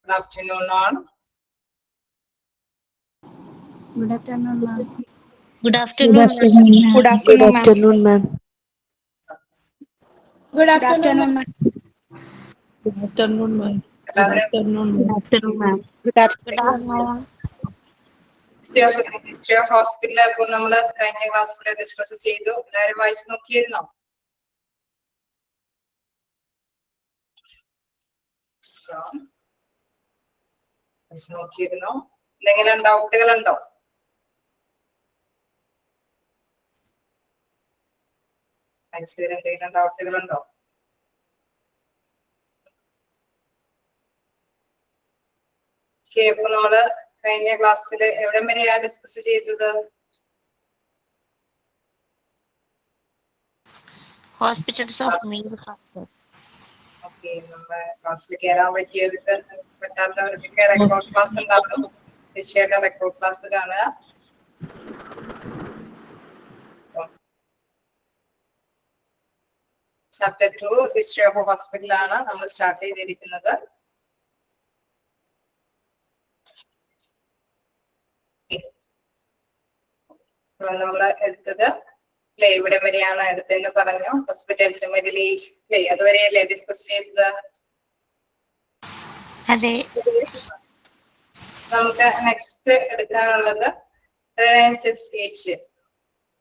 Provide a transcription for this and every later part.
Good afternoon, all. Good afternoon, ma'am. Good afternoon. Good afternoon, ma'am. Good afternoon, ma'am. Good afternoon, ma'am. Good afternoon, ma'am. Good afternoon. History of hospital അപ്പോൾ നമ്മൾ കഴിഞ്ഞ ക്ലാസ്സിൽ discuss ചെയ്തു. എല്ലാവരും വായിച്ചു നോക്കിയിരുന്നോ? നോക്കിയിരുന്നോ? എന്തെങ്കിലും ഡൗട്ടുകളുണ്ടോ? എന്തെങ്കിലും ഡൗട്ടുകളുണ്ടോ? അപ്പൊ നമ്മള് കഴിഞ്ഞ ക്ലാസ്സിൽ എവിടെ വരെയാ ഡിസ്കസ് ചെയ്തത്? Hospitals of male factors. Okay, നമ്മുടെ ക്ലാസ്സിൽ കയറാൻ പറ്റാത്തവർക്കൊക്കെ റെക്കോർഡ് ക്ലാസ് ഉണ്ടാവും. തീർച്ചയായിട്ടും റെക്കോർഡ് ക്ലാസ് കാണുക. ചാപ്റ്റർ 2 ഹിസ്റ്ററി ഓഫ് ഹോസ്പിറ്റൽ ആണ് നമ്മൾ സ്റ്റാർട്ട് ചെയ്തിരിക്കുന്നത്. നമ്മള് എടുത്തത് അല്ലെ, ഇവിടെ വരെയാണ് എടുത്തെന്ന് പറഞ്ഞു. ഹോസ്പിറ്റൽസ് മിഡിൽ ഏജ് അല്ലെ, അതുവരെയല്ലേ ഡിസ്കസ് ചെയ്തത്? അതെ. നമുക്ക് next എടുക്കാനുള്ളത് Reliance age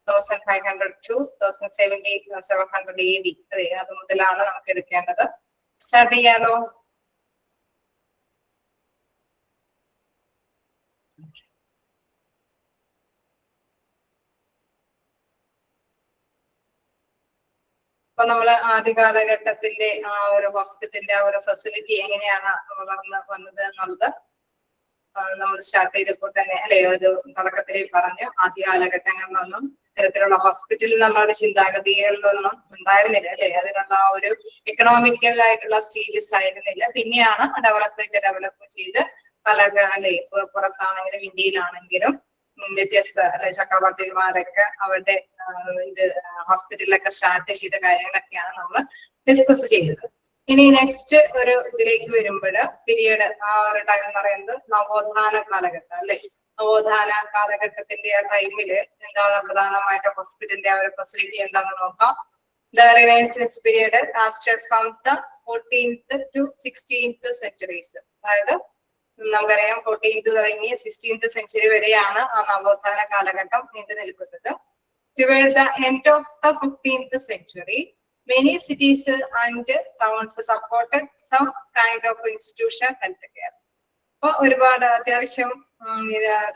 1500 to 1700 AD. അതെ, അത് മുതലാണ് നമുക്ക് എടുക്കേണ്ടത്. സ്റ്റാർട്ട് ചെയ്യാലോ? അപ്പൊ നമ്മള് ആദ്യ കാലഘട്ടത്തിന്റെ ആ ഒരു ഹോസ്പിറ്റലിന്റെ ആ ഒരു ഫെസിലിറ്റി എങ്ങനെയാണ് വളർന്ന് വന്നത് എന്നുള്ളത് നമ്മൾ സ്റ്റാർട്ട് ചെയ്തപ്പോൾ തന്നെ അല്ലെ, ഒരു തുടക്കത്തിൽ പറഞ്ഞു. ആദ്യ കാലഘട്ടങ്ങളിലൊന്നും ഇത്തരത്തിലുള്ള ഹോസ്പിറ്റലിൽ നമ്മളുടെ ചിന്താഗതികളിലൊന്നും ഉണ്ടായിരുന്നില്ല അല്ലെ, അതിനുള്ള ആ ഒരു എക്കണോമിക്കൽ ആയിട്ടുള്ള സ്റ്റേജസ് ആയിരുന്നില്ല. പിന്നെയാണ് ഡെവലപ്പ് ചെയ്ത് പല അല്ലെ, പുറത്താണെങ്കിലും ഇന്ത്യയിലാണെങ്കിലും വ്യത്യസ്ത അല്ലെ ചക്രവർത്തിമാരൊക്കെ അവരുടെ ഇത് ഹോസ്പിറ്റലിലൊക്കെ സ്റ്റാർട്ട് ചെയ്ത കാര്യങ്ങളൊക്കെയാണ് നമ്മൾ ഡിസ്കസ് ചെയ്തത്. ഇനി നെക്സ്റ്റ് ഒരു ഇതിലേക്ക് വരുമ്പോൾ പീരീഡ് ആ ഒരു ടൈം എന്ന് പറയുന്നത് നവോത്ഥാന കാലഘട്ടം അല്ലെ. നവോത്ഥാന കാലഘട്ടത്തിന്റെ ആ ടൈമില് എന്താണ് പ്രധാനമായിട്ട് ഹോസ്പിറ്റലിന്റെ ആ ഒരു ഫെസിലിറ്റി എന്താണെന്ന് നോക്കാം. The renaissance period lasted from the 14th to 16th centuries. അതായത് നമുക്കറിയാം 14th തുടങ്ങി 16th century വരെയാണ് ആ നവോത്ഥാന കാലഘട്ടം നീണ്ടു നിൽക്കുന്നത്. Toward the end of the 15th century, many cities and towns supported some kind of institutional health care. അപ്പൊ ഒരുപാട് അത്യാവശ്യം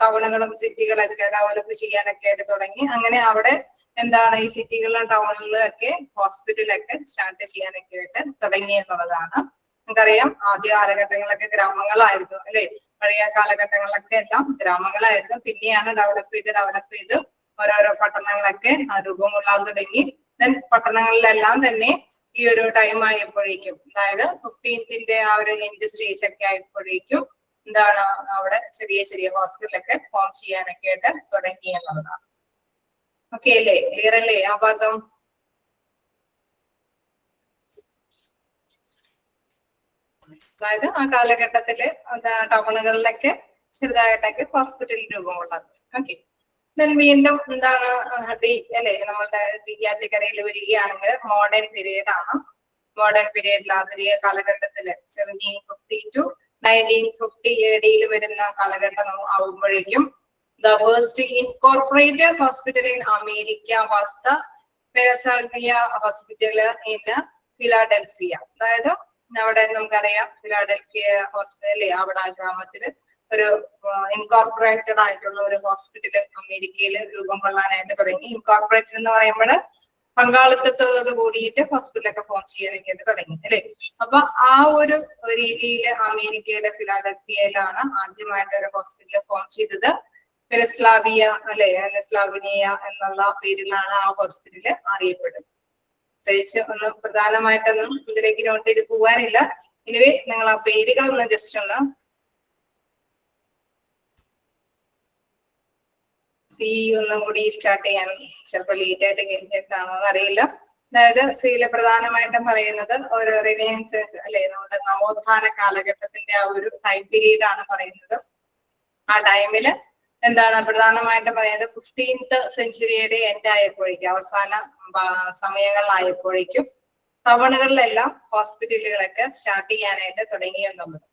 ടൗണുകളും സിറ്റികളൊക്കെ ഡെവലപ്പ് ചെയ്യാനൊക്കെ ആയിട്ട് തുടങ്ങി. അങ്ങനെ അവിടെ എന്താണ് ഈ സിറ്റികളിലും ടൗണുകളിലും ഒക്കെ ഹോസ്പിറ്റലൊക്കെ സ്റ്റാർട്ട് ചെയ്യാനൊക്കെ ആയിട്ട് തുടങ്ങി എന്നുള്ളതാണ്. നമുക്കറിയാം ആദ്യ കാലഘട്ടങ്ങളിലൊക്കെ ഗ്രാമങ്ങളായിരുന്നു അല്ലെ. പഴയ കാലഘട്ടങ്ങളിലൊക്കെ എല്ലാം ഗ്രാമങ്ങളായിരുന്നു. പിന്നെയാണ് ഡെവലപ്പ് ചെയ്ത് ഓരോരോ പട്ടണങ്ങളൊക്കെ രൂപം കൊള്ളാൻ തുടങ്ങി. പട്ടണങ്ങളിലെല്ലാം തന്നെ ഈ ഒരു ടൈം ആയപ്പോഴേക്കും, അതായത് 15th ആ ഒരു എൻഡ് സ്റ്റേജ് ഒക്കെ ആയപ്പോഴേക്കും എന്താണ് അവിടെ ചെറിയ ചെറിയ ഹോസ്പിറ്റലൊക്കെ ഫോം ചെയ്യാനൊക്കെ ആയിട്ട് തുടങ്ങി എന്നുള്ളതാണ്. ഓക്കെ അല്ലേ? ക്ലിയർ അല്ലേ ആ ഭാഗം? അതായത് ആ കാലഘട്ടത്തില് ടൗണുകളിലൊക്കെ ചെറുതായിട്ടൊക്കെ ഹോസ്പിറ്റൽ രൂപം കൊള്ളത്. ഓക്കെ, വീണ്ടും എന്താണ് അല്ലെ നമ്മളുടെ വിദ്യാർത്ഥിക്കരയിൽ വരികയാണെങ്കിൽ മോഡേൺ പീരീഡ് ആണ്. മോഡേൺ പീരീഡിൽ ആധുനിക കാലഘട്ടത്തില് 1750 to 1950 AD വരുന്ന കാലഘട്ടം ആവുമ്പോഴേക്കും the first incorporated hospital in America was the Philadelphia Hospital in Philadelphia. അതായത് അവിടെ നമുക്കറിയാം ഫിലാഡൽഫിയ ഹോസ്പിറ്റൽ, അവിടെ ആ ഗ്രാമത്തില് ഒരു ഇൻകോർപ്പറേറ്റഡ് ആയിട്ടുള്ള ഒരു ഹോസ്പിറ്റൽ അമേരിക്കയിൽ രൂപം കൊള്ളാനായിട്ട് തുടങ്ങി. ഇൻകോർപ്പറേറ്റഡ് എന്ന് പറയുമ്പോൾ പങ്കാളിത്തത്തോട് കൂടിയിട്ട് ഹോസ്പിറ്റലൊക്കെ ഫോം ചെയ്യാനൊക്കെ തുടങ്ങി അല്ലെ. അപ്പൊ ആ ഒരു രീതിയിൽ അമേരിക്കയിലെ ഫിലാഡൽഫിയയിലാണ് ആദ്യമായിട്ട് ഒരു ഹോസ്പിറ്റൽ ഫോം ചെയ്തത്. പെനിസ്ലാവിയ അല്ലെ, പെനിസ്ലാവിനിയ എന്നുള്ള പേരിലാണ് ആ ഹോസ്പിറ്റല് അറിയപ്പെടുന്നത്. പ്രത്യേകിച്ച് ഒന്നും പ്രധാനമായിട്ടൊന്നും ഇതിലേക്ക് നോട്ട് ചെയ്ത് പോകാനില്ല. ഇനിവേ നിങ്ങൾ ആ പേരുകളൊന്ന് ജസ്റ്റ് ഒന്ന് ഒന്നും കൂടി സ്റ്റാർട്ട് ചെയ്യാൻ ചിലപ്പോൾ ലേറ്റ് ആയിട്ട് കഴിഞ്ഞിട്ടാണോ എന്നറിയില്ല. അതായത് സിയിലെ പ്രധാനമായിട്ടും പറയുന്നത് ഒരു റിനൈൻസൻസ് അല്ലെ, നമ്മുടെ നവോത്ഥാന കാലഘട്ടത്തിന്റെ ആ ഒരു ടൈം പീരീഡ് ആണ് പറയുന്നത്. ആ ടൈമില് എന്താണ് പ്രധാനമായിട്ടും പറയുന്നത് 15th സെഞ്ചുറിയുടെ എൻഡ് ആയപ്പോഴേക്കും, അവസാന സമയങ്ങളിലായപ്പോഴേക്കും ടൗണുകളിലെല്ലാം ഹോസ്പിറ്റലുകളൊക്കെ സ്റ്റാർട്ട് ചെയ്യാനായിട്ട് തുടങ്ങി എന്നുള്ളത്.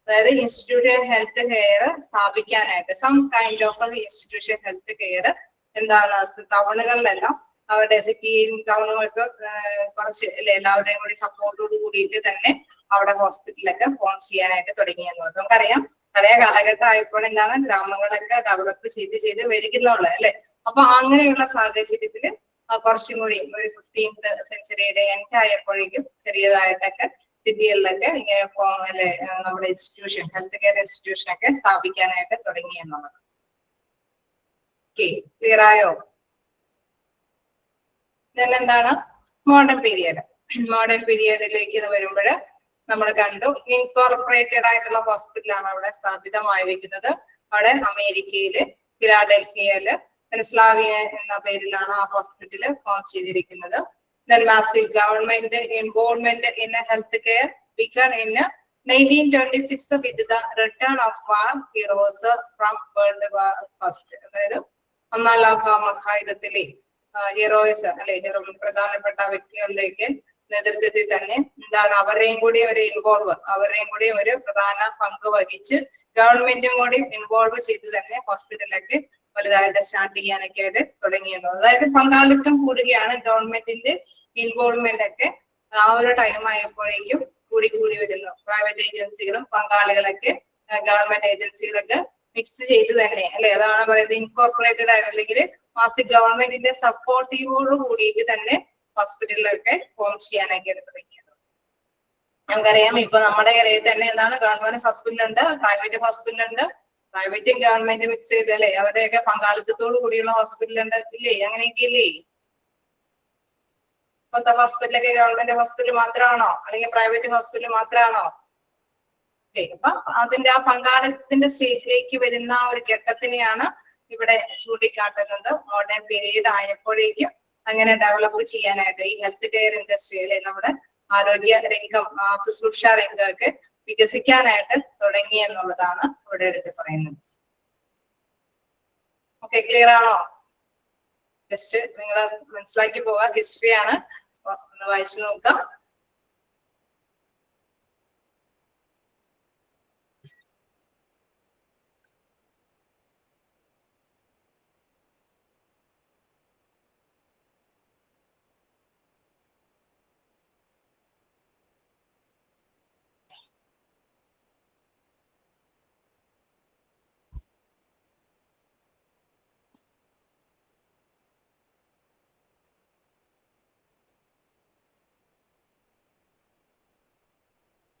അതായത് ഇൻസ്റ്റിറ്റ്യൂഷൻ ഹെൽത്ത് കെയർ സ്ഥാപിക്കാനായിട്ട് some kind of institution health care എന്താണ് ടൗണുകളിലെല്ലാം അവരുടെ സിറ്റിയിൽ ടൗണുകൾക്ക് കുറച്ച് അല്ലെ എല്ലാവരുടെയും കൂടി സപ്പോർട്ടോട് കൂടിയിട്ട് തന്നെ അവിടെ ഹോസ്പിറ്റലൊക്കെ ഫോം ചെയ്യാനായിട്ട് തുടങ്ങി എന്നുള്ളത്. നമുക്കറിയാം പഴയ കാലഘട്ടം ആയപ്പോൾ എന്താണ് ഗ്രാമങ്ങളൊക്കെ ഡെവലപ്പ് ചെയ്ത് വരിക്കുന്നുള്ളത് അല്ലെ. അപ്പൊ അങ്ങനെയുള്ള സാഹചര്യത്തില് കുറച്ചും കൂടി ഒരു 15th സെഞ്ചുറിയുടെ എൻഡ് ആയപ്പോഴേക്കും ചെറിയതായിട്ടൊക്കെ സിറ്റികളിലൊക്കെ ഇങ്ങനെ അല്ലെ നമ്മുടെ ഇൻസ്റ്റിറ്റ്യൂഷൻ ഹെൽത്ത് കെയർ ഇൻസ്റ്റിറ്റ്യൂഷൻ ഒക്കെ സ്ഥാപിക്കാനായിട്ട് തുടങ്ങി എന്നുള്ളത്. ഓക്കെ, ക്ലിയർ ആയോ? എന്താണ് മോഡേൺ പീരിയഡ്? മോഡേൺ പീരിയഡിലേക്ക് ഇത് വരുമ്പോൾ നമ്മൾ കണ്ടു ഇൻകോർപ്പറേറ്റഡ് ആയിട്ടുള്ള ഹോസ്പിറ്റലാണ് അവിടെ സ്ഥാപിതമായിരിക്കുന്നത്. അവിടെ അമേരിക്കയില് ഫിലാഡൽഫിയയില് പെൻസിൽവാനിയ എന്ന പേരിലാണ് ആ ഹോസ്പിറ്റല് ഫോം ചെയ്തിരിക്കുന്നത്. Then massive government involvement in health care began in 1926 with the return of war heroes from World War First. അതായത് ഒന്നാം ലോക മഹായുദ്ധത്തിലെ ഹീറോയിസ് അല്ലെ പ്രധാനപ്പെട്ട വ്യക്തികളിലേക്ക് നേതൃത്വത്തിൽ തന്നെ എന്താണ് അവരുടെയും കൂടി ഒരു പ്രധാന പങ്ക് വഹിച്ച് ഗവൺമെന്റും കൂടി ഇൻവോൾവ് ചെയ്ത് തന്നെ ഹോസ്പിറ്റലൊക്കെ വലുതായിട്ട് സ്റ്റാർട്ട് ചെയ്യാനൊക്കെ ആയിട്ട് തുടങ്ങിയത്. അതായത് പങ്കാളിത്തം കൂടുകയാണ്, ഗവൺമെന്റിന്റെ ഇൻവോൾവ്മെന്റ് ഒക്കെ ആ ഒരു ടൈം ആയപ്പോഴേക്കും കൂടി വരുന്നു. പ്രൈവറ്റ് ഏജൻസികളും പങ്കാളികളൊക്കെ ഗവൺമെന്റ് ഏജൻസികളൊക്കെ മിക്സ് ചെയ്ത് തന്നെ അല്ലെ, അതാണ് പറയുന്നത് ഇൻകോർപ്പറേറ്റഡ് ആയിട്ട് അല്ലെങ്കിൽ മാസിക് ഗവൺമെന്റിന്റെ സപ്പോർട്ടീവോട് കൂടിയിട്ട് തന്നെ ഹോസ്പിറ്റലിലൊക്കെ ഫോം ചെയ്യാനൊക്കെ തുടങ്ങിയത്. നമുക്കറിയാം ഇപ്പൊ നമ്മുടെ ഇടയിൽ തന്നെ എന്താണ് ഗവൺമെന്റ് ഹോസ്പിറ്റലുണ്ട്, പ്രൈവറ്റ് ഹോസ്പിറ്റലുണ്ട്, പ്രൈവറ്റും ഗവൺമെന്റ് മിക്സ് ചെയ്ത് അല്ലെ അവരുടെയൊക്കെ പങ്കാളിത്തത്തോടു കൂടിയുള്ള ഹോസ്പിറ്റൽ ഉണ്ട് ഇല്ലേ? അങ്ങനെയൊക്കെ ഇല്ലേ? ഇപ്പോഴത്തെ ഹോസ്പിറ്റലൊക്കെ ഗവൺമെന്റ് ഹോസ്പിറ്റൽ മാത്രമാണോ അല്ലെങ്കിൽ പ്രൈവറ്റ് ഹോസ്പിറ്റൽ മാത്രമാണോ? അപ്പൊ അതിന്റെ ആ പങ്കാളിത്തത്തിന്റെ സ്റ്റേജിലേക്ക് വരുന്ന ഒരു ഘട്ടത്തിനെയാണ് ഇവിടെ ചൂണ്ടിക്കാട്ടുന്നത്. മോഡേൺ പീരീഡ് ആയപ്പോഴേക്കും അങ്ങനെ ഡെവലപ്പ് ചെയ്യാനായിട്ട് ഈ ഹെൽത്ത് കെയർ ഇൻഡസ്ട്രി അല്ലെ നമ്മുടെ ആരോഗ്യ രംഗം ശുശ്രൂഷ രംഗമൊക്കെ വികസിക്കാനായിട്ട് തുടങ്ങി എന്നുള്ളതാണ് ഇവിടെ എടുത്ത് പറയുന്നത്. ഓക്കെ, ക്ലിയർ ആണോ? ജസ്റ്റ് നിങ്ങൾ മനസ്സിലാക്കി പോവാ, ഹിസ്റ്ററിയാണ്, ഒന്ന് വായിച്ചു നോക്കാം.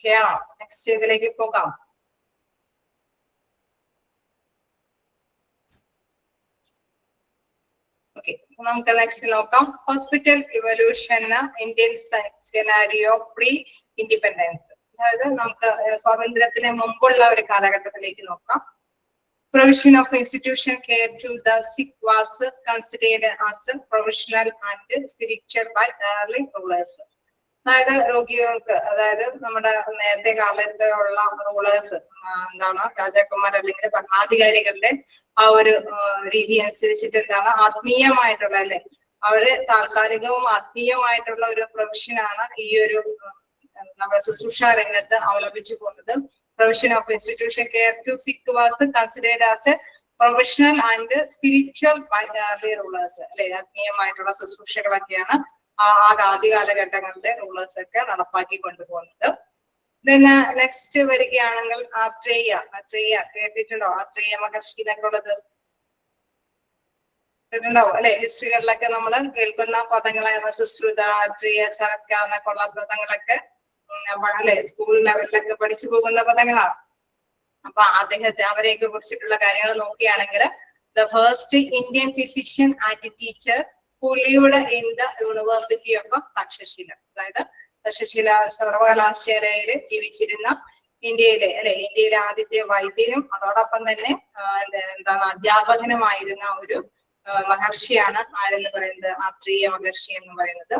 ഓക്കെയാണോ? നെക്സ്റ്റ് ഇതിലേക്ക് പോകാം. ഓക്കെ, നമുക്ക് നെക്സ്റ്റ് നോക്കാം. Hospital evolution Indian scenario pre independence. അതായത് നമുക്ക് സ്വാതന്ത്ര്യത്തിന് മുമ്പുള്ള ഒരു കാലഘട്ടത്തിലേക്ക് നോക്കാം. Provision of institution care to the sick was considered as professional and spiritual by early rulers. അതായത് രോഗികൾക്ക്, അതായത് നമ്മുടെ നേരത്തെ കാലത്ത് ഉള്ള റൂളേഴ്സ് എന്താണ് രാജാക്കന്മാർ അല്ലെങ്കിൽ ഭരണാധികാരികളുടെ ആ ഒരു രീതി അനുസരിച്ചിട്ട് എന്താണ് ആത്മീയമായിട്ടുള്ള അല്ലെ അവര് താൽക്കാലികവും ആത്മീയമായിട്ടുള്ള ഒരു പ്രൊഫഷനാണ് ഈ ഒരു നമ്മുടെ ശുശ്രൂഷ രംഗത്ത് അവലംബിച്ചു പോകുന്നത്. Provision of institution care to sick was considered as a professional and spiritual by early rulers അല്ലെ ആത്മീയമായിട്ടുള്ള ശുശ്രൂഷകളൊക്കെയാണ് ആ ആദ്യ കാലഘട്ടങ്ങളിലെ റൂളേഴ്സ് ഒക്കെ നടപ്പാക്കി കൊണ്ടുപോകുന്നത്. പിന്നെ നെക്സ്റ്റ് വരികയാണെങ്കിൽ ആത്രേയ കേട്ടിട്ടുണ്ടോ? ആത്രേയ മഹർഷി എന്നൊക്കെ ഉള്ളത് കേട്ടിട്ടുണ്ടാവും അല്ലെ. ഹിസ്റ്ററികളിലൊക്കെ നമ്മൾ കേൾക്കുന്ന പദങ്ങളാണ് സുശ്രുത, ആത്രേയ, ചരക്ക എന്നൊക്കെ ഉള്ള പദങ്ങളൊക്കെ അല്ലെ സ്കൂൾ ലെവലിലൊക്കെ പഠിച്ചു പോകുന്ന പദങ്ങളാണ്. അപ്പൊ അവരെയൊക്കെ കുറിച്ചിട്ടുള്ള കാര്യങ്ങൾ നോക്കുകയാണെങ്കിൽ the first Indian physician and teacher who lived in the University of Takshashila. അതായത് തക്ഷശില സർവകലാശാലയിൽ ജീവിച്ചിരുന്ന ഇന്ത്യയിലെ ആദ്യത്തെ വൈദ്യനും അതോടൊപ്പം തന്നെ എന്താണ് അധ്യാപകനുമായിരുന്ന ഒരു മഹർഷിയാണ് ആരെന്ന് പറയുന്നത് ആത്രേയ മഹർഷി എന്ന് പറയുന്നത്.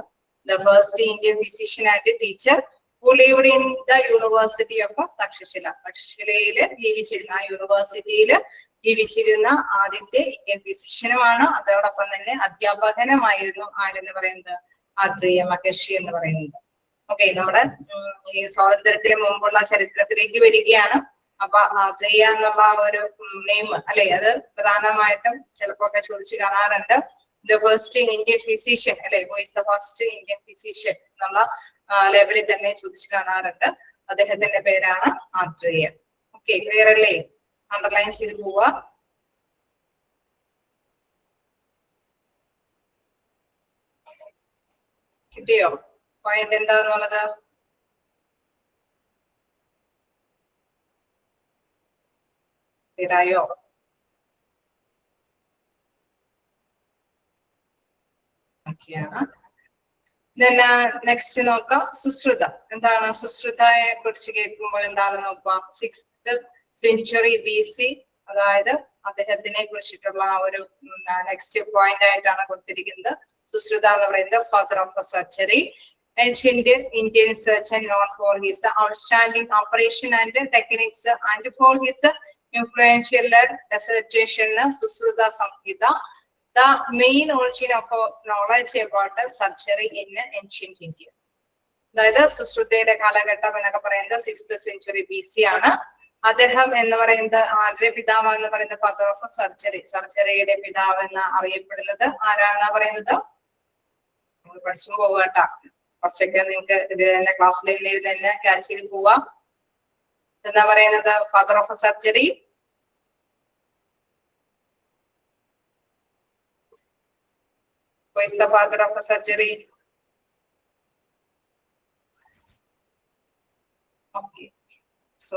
the first Indian physician and teacher who lived in the University of Takshashila. തക്ഷശിലയില് ജീവിച്ചിരുന്ന ആ യൂണിവേഴ്സിറ്റിയില് ജീവിച്ചിരുന്ന ആദ്യത്തെ ഇന്ത്യൻ ഫിസിഷ്യനുമാണ്. അതോടൊപ്പം തന്നെ അധ്യാപകനുമായിരുന്നു ആരെന്ന് പറയുന്നത് ആത്രേയ മഹർഷി എന്ന് പറയുന്നത്. ഓക്കെ, നമ്മുടെ ഈ സ്വാതന്ത്ര്യത്തിന് മുമ്പുള്ള ചരിത്രത്തിലേക്ക് വരികയാണ്. അപ്പൊ ആത്രേയ എന്നുള്ള ഒരു നെയിം അല്ലെ, അത് പ്രധാനമായിട്ടും ചിലപ്പോ ഒക്കെ ചോദിച്ചു കാണാറുണ്ട്. ദ ഫസ്റ്റ് ഇന്ത്യൻ ഫിസിഷ്യൻ അല്ലെ, who is the first Indian physician എന്നുള്ള ലെവലിൽ തന്നെ ചോദിച്ചു കാണാറുണ്ട്. അദ്ദേഹത്തിന്റെ പേരാണ് ആത്രേയ. ഓക്കെ, ക്ലിയർ അല്ലേ? അണ്ടർലൈൻ ചെയ്ത് പോവാ. കിട്ടിയോ പോയിന്റ് എന്താന്നുള്ളത്? ക്ലിയറായോ? നെക്സ്റ്റ് നോക്കാം, സുശ്രുത. എന്താണ് സുശ്രുതയെ കുറിച്ച് കേൾക്കുമ്പോൾ എന്താണ് നോക്കുക? 6th century BC, അതായത് അദ്ദേഹത്തിനെ കുറിച്ചിട്ടുള്ള ആ ഒരു നെക്സ്റ്റ് പോയിന്റ് ആയിട്ടാണ് കൊടുത്തിരിക്കുന്നത്. സുശ്രുത എന്ന് പറയുന്നത് father of surgery, ancient Indian surgeon known for his outstanding operation and techniques and for his influential dissertation Susruta Samhita, the main origin of knowledge about surgery in ancient India. അതായത് സുശ്രുതയുടെ കാലഘട്ടം എന്നൊക്കെ പറയുന്നത് 6th century BC ആണ്. അദ്ദേഹം എന്ന് പറയുന്നത് ആരുടെ പിതാവ് എന്ന് പറയുന്നത് ഫാദർ ഓഫ് സർജറി, സർജറിയുടെ പിതാവ് എന്ന് അറിയപ്പെടുന്നത് ആരാണെന്നാ പറയുന്നത്? പഠിച്ചു പോവാട്ടാ, കുറച്ചൊക്കെ നിങ്ങൾക്ക് ഇത് തന്നെ ക്ലാസ്സിൽ തന്നെ ക്യാച്ച് ചെയ്ത് പോവാം. എന്താ പറയുന്നത്? Father of surgery Who is the father of surgery? Okay, so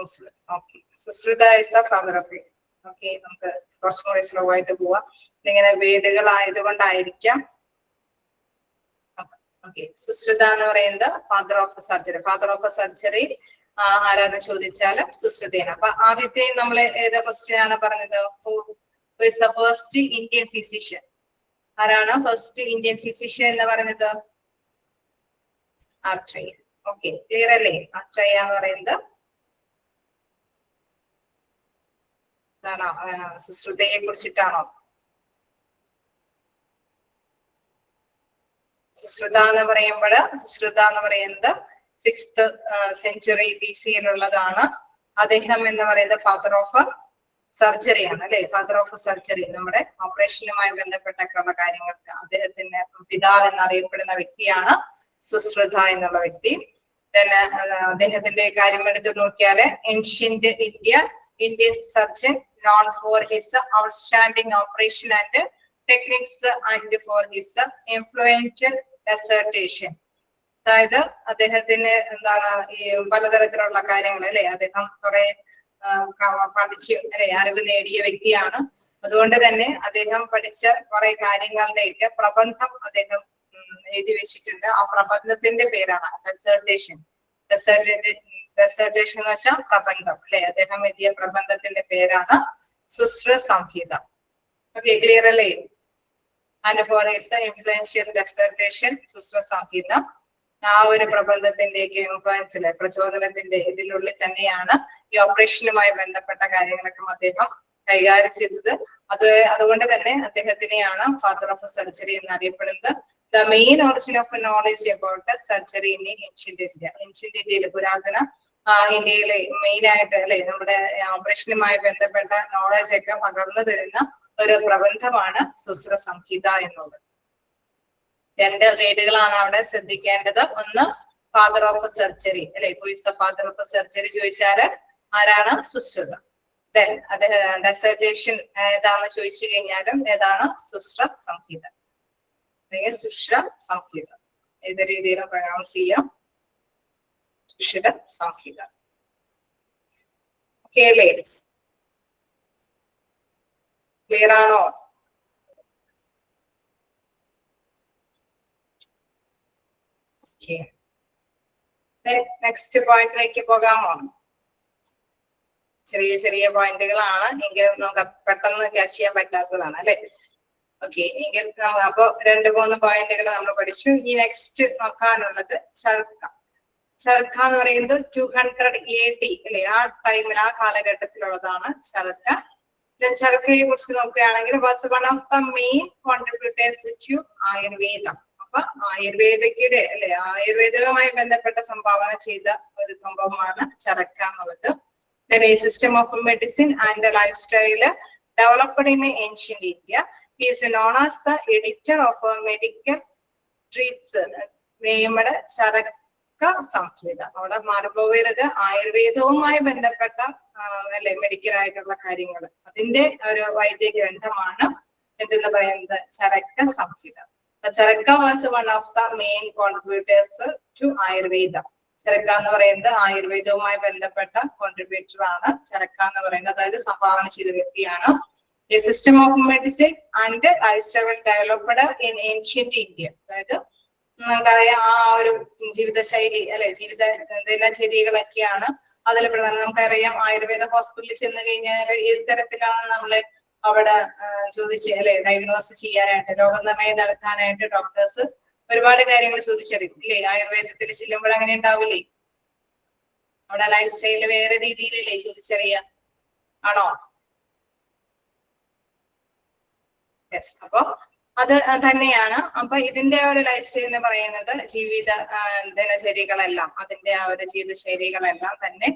okay, Susruta is the father of it. Okay, നമുക്ക് കുറച്ചും കൂടി സ്ലോ ആയിട്ട് പോവാം. ഇങ്ങനെ വേടുകളായതുകൊണ്ടായിരിക്കാം. ഓക്കെ, സുശ്രുത എന്ന് പറയുന്നത് father of surgery. Father of surgery ആരാന്ന് ചോദിച്ചാല് സുശ്രുതയാണ്. അപ്പൊ ആദ്യത്തെ നമ്മൾ ഏതാ ക്വസ്റ്റ്യൻ ആണ് പറഞ്ഞത്? Who is the first Indian physician? ആരാണ് ഫസ്റ്റ് ഇന്ത്യൻ ഫിസിഷ്യൻ എന്ന് പറയുന്നത്? ആത്രേയ. ഓക്കെ, ക്ലിയർ അല്ലേ? ആത്രേയ എന്ന് പറയുന്നത് സുശ്രുതയെ കുറിച്ചിട്ടാണോ? സുശ്രുത എന്ന് പറയുന്നത് 6th century BC യിലുള്ളതാണ്. അദ്ദേഹം എന്ന് പറയുന്നത് ഫാദർ ഓഫ് സർജറിയാണ് അല്ലെ, ഫാദർ ഓഫ് സർജറി. നമ്മുടെ ഓപ്പറേഷനുമായി ബന്ധപ്പെട്ടൊക്കെയുള്ള കാര്യങ്ങൾക്ക് അദ്ദേഹത്തിന്റെ പിതാവ് എന്നറിയപ്പെടുന്ന വ്യക്തിയാണ് സുശ്രുത എന്നുള്ള വ്യക്തി. പിന്നെ അദ്ദേഹത്തിന്റെ കാര്യം എടുത്ത് നോക്കിയാല് ancient Indian surgeon known for his outstanding operation and techniques and for his influential dissertation. അതായത് അദ്ദേഹത്തിന് എന്താണ് ഈ പലതരത്തിലുള്ള കാര്യങ്ങൾ അല്ലെ, അദ്ദേഹം കുറെ പഠിച്ച് അല്ലെ അറിവ് നേടിയ വ്യക്തിയാണ്. അതുകൊണ്ട് തന്നെ അദ്ദേഹം പഠിച്ച കുറെ കാര്യങ്ങളുടെയൊക്കെ പ്രബന്ധം അദ്ദേഹം എഴുതി വെച്ചിട്ടുണ്ട്. ആ പ്രബന്ധത്തിന്റെ പേരാണ് ഡെസർട്ടേഷൻ. ഡെസർട്ടേഷൻ എന്ന് വെച്ചാൽ പ്രബന്ധം അല്ലെ. അദ്ദേഹം എഴുതിയ പ്രബന്ധത്തിന്റെ പേരാണ് സുശ്ര സംഹിത. ഓക്കെ, ക്ലിയർ അല്ലേ? And for his influential dissertation Sushruta Samhita. ആ ഒരു പ്രബന്ധത്തിന്റെയൊക്കെ ഇൻഫ്ലുവൻസില് പ്രചോദനത്തിന്റെ ഇതിനുള്ളിൽ തന്നെയാണ് ഈ ഓപ്പറേഷനുമായി ബന്ധപ്പെട്ട കാര്യങ്ങളൊക്കെ അദ്ദേഹം കൈകാര്യം ചെയ്തത്. അതുകൊണ്ട് തന്നെ അദ്ദേഹത്തിനെയാണ് ഫാദർ ഓഫ് സർജറി എന്നറിയപ്പെടുന്നത്. The main origin of knowledge about surgery in ancient India. Ancient ഇന്ത്യയിലെ പുരാതന ഇന്ത്യയിലെ മെയിൻ ആയിട്ട് അല്ലെ നമ്മുടെ ഓപ്പറേഷനുമായി ബന്ധപ്പെട്ട നോളജ് ഒക്കെ പകർന്നു തരുന്ന ഒരു പ്രബന്ധമാണ് സുശ്ര സംഹിത എന്നുള്ളത്. 2 വേടുകളാണ് അവിടെ ശ്രദ്ധിക്കേണ്ടത്. ഒന്ന് ഫാദർ ഓഫ് സർജറി അല്ലെ, who is the father of surgery ചോദിച്ചാല് ആരാണ്? സുശ്രുത. ദെൻ അത് ഡെസർട്ടേഷൻ ഏതാന്ന് ചോദിച്ചു കഴിഞ്ഞാലും ഏതാണ്? സുശ്ര സംഹിത അല്ലെങ്കിൽ സുശ്ര സംഹിത, ഏത് രീതിയിലും പ്രൊനൗൺസ് ചെയ്യാം. സുശ്ര സംഹിത. ഓക്കെ അല്ലേ? ക്ലിയർ ആണോ? നെക്സ്റ്റ് പോയിന്റിലേക്ക് പോകാമോ? ചെറിയ ചെറിയ പോയിന്റുകളാണ് എങ്കിലും നമുക്ക് പെട്ടെന്ന് ക്യാച്ച് ചെയ്യാൻ പറ്റാത്തതാണ് അല്ലെ. ഓക്കെ, എങ്കിൽ അപ്പൊ 2-3 പോയിന്റുകൾ നമ്മൾ പഠിച്ചു. ഇനി നെക്സ്റ്റ് നോക്കാനുള്ളത് ചർക്ക. ചർക്ക എന്ന് പറയുന്നത് 200 AD അല്ലെ, ആ ടൈമിൽ ആ കാലഘട്ടത്തിലുള്ളതാണ് ചർക്ക. ചർക്കയെ കുറിച്ച് നോക്കുകയാണെങ്കിൽ was one of the main contributors to Ayurveda. അപ്പൊ ആയുർവേദയുടെ അല്ലെ, ആയുർവേദവുമായി ബന്ധപ്പെട്ട സംഭാവന ചെയ്ത ഒരു സംഭവമാണ് ചർക്ക എന്നുള്ളത്. System of medicine and life style developed in ancient India. He is known as the editor of medical treats named ചരക്ക സംഹിത. അവിടെ മാറിപ്പോവരുത്, ആയുർവേദവുമായി ബന്ധപ്പെട്ട അല്ലെ മെഡിക്കൽ ആയിട്ടുള്ള കാര്യങ്ങൾ, അതിന്റെ ഒരു വൈദ്യ ഗ്രന്ഥമാണ് എന്തെന്ന് പറയുന്നത് Charaka Samhita. Charaka was one of the main contributors to Ayurveda. Charaka എന്ന് പറയുന്നത് ആയുർവേദവുമായി ബന്ധപ്പെട്ട കോൺട്രിബ്യൂട്ടർ ആണ് ചരക്ക എന്ന് പറയുന്നത്, അതായത് സംഭാവന ചെയ്ത വ്യക്തിയാണ്. A system of medicine and lifestyle developed in ancient India. അതായത് നമുക്കറിയാം ആ ഒരു ജീവിതശൈലി അല്ലെ, ജീവിത ദിനചര്യകളൊക്കെയാണ് അതിൽ പ്രധാനം. നമുക്കറിയാം ആയുർവേദ ഹോസ്പിറ്റലിൽ ചെന്ന് കഴിഞ്ഞാൽ ഏത് തരത്തിലാണ് നമ്മളെ അവിടെ ചോദിച്ച് അല്ലെ ഡയഗ്നോസ് ചെയ്യാനായിട്ട്, രോഗനിർണയം നടത്താനായിട്ട് ഡോക്ടേഴ്സ് ഒരുപാട് കാര്യങ്ങൾ ചോദിച്ചറിയും ഇല്ലേ. ആയുർവേദത്തിൽ ചെല്ലുമ്പോൾ അങ്ങനെ ഉണ്ടാവില്ലേ, അവിടെ ലൈഫ് സ്റ്റൈല് വേറെ രീതിയിലല്ലേ ചോദിച്ചറിയാം, ആണോ? യെസ്, അപ്പൊ അത് തന്നെയാണ്. അപ്പൊ ഇതിന്റെ ഒരു ലൈഫ് സ്റ്റൈൽ എന്ന് പറയുന്നത് ജീവിത ദിനചര്യകളെല്ലാം, അതിന്റെ ആ ഒരു ജീവിതശൈലികളെല്ലാം തന്നെ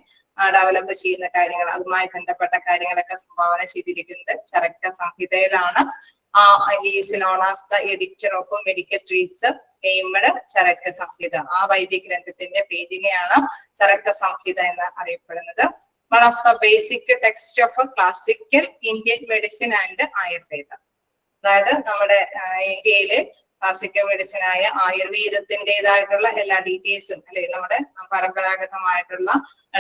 ഡെവലപ്പ് ചെയ്യുന്ന കാര്യങ്ങൾ, അതുമായി ബന്ധപ്പെട്ട കാര്യങ്ങളൊക്കെ സംഭാവന ചെയ്തിരിക്കുന്നത് ചരക്ക സംഹിതയിലാണ്. Is known as the editor of medical treatise named Charaka Samhita. ആ വൈദ്യ ഗ്രന്ഥത്തിന്റെ പേരിനെയാണ് ചരക്ക സംഹിത എന്ന് അറിയപ്പെടുന്നത്. One of the basic text of classical Indian medicine and Ayurveda. അതായത് നമ്മുടെ ഇന്ത്യയിലെ ക്ലാസിക്കൽ മെഡിസിൻ ആയ ആയുർവേദത്തിൻ്റെതായിട്ടുള്ള എല്ലാ ഡീറ്റെയിൽസും അല്ലെ, നമ്മുടെ പരമ്പരാഗതമായിട്ടുള്ള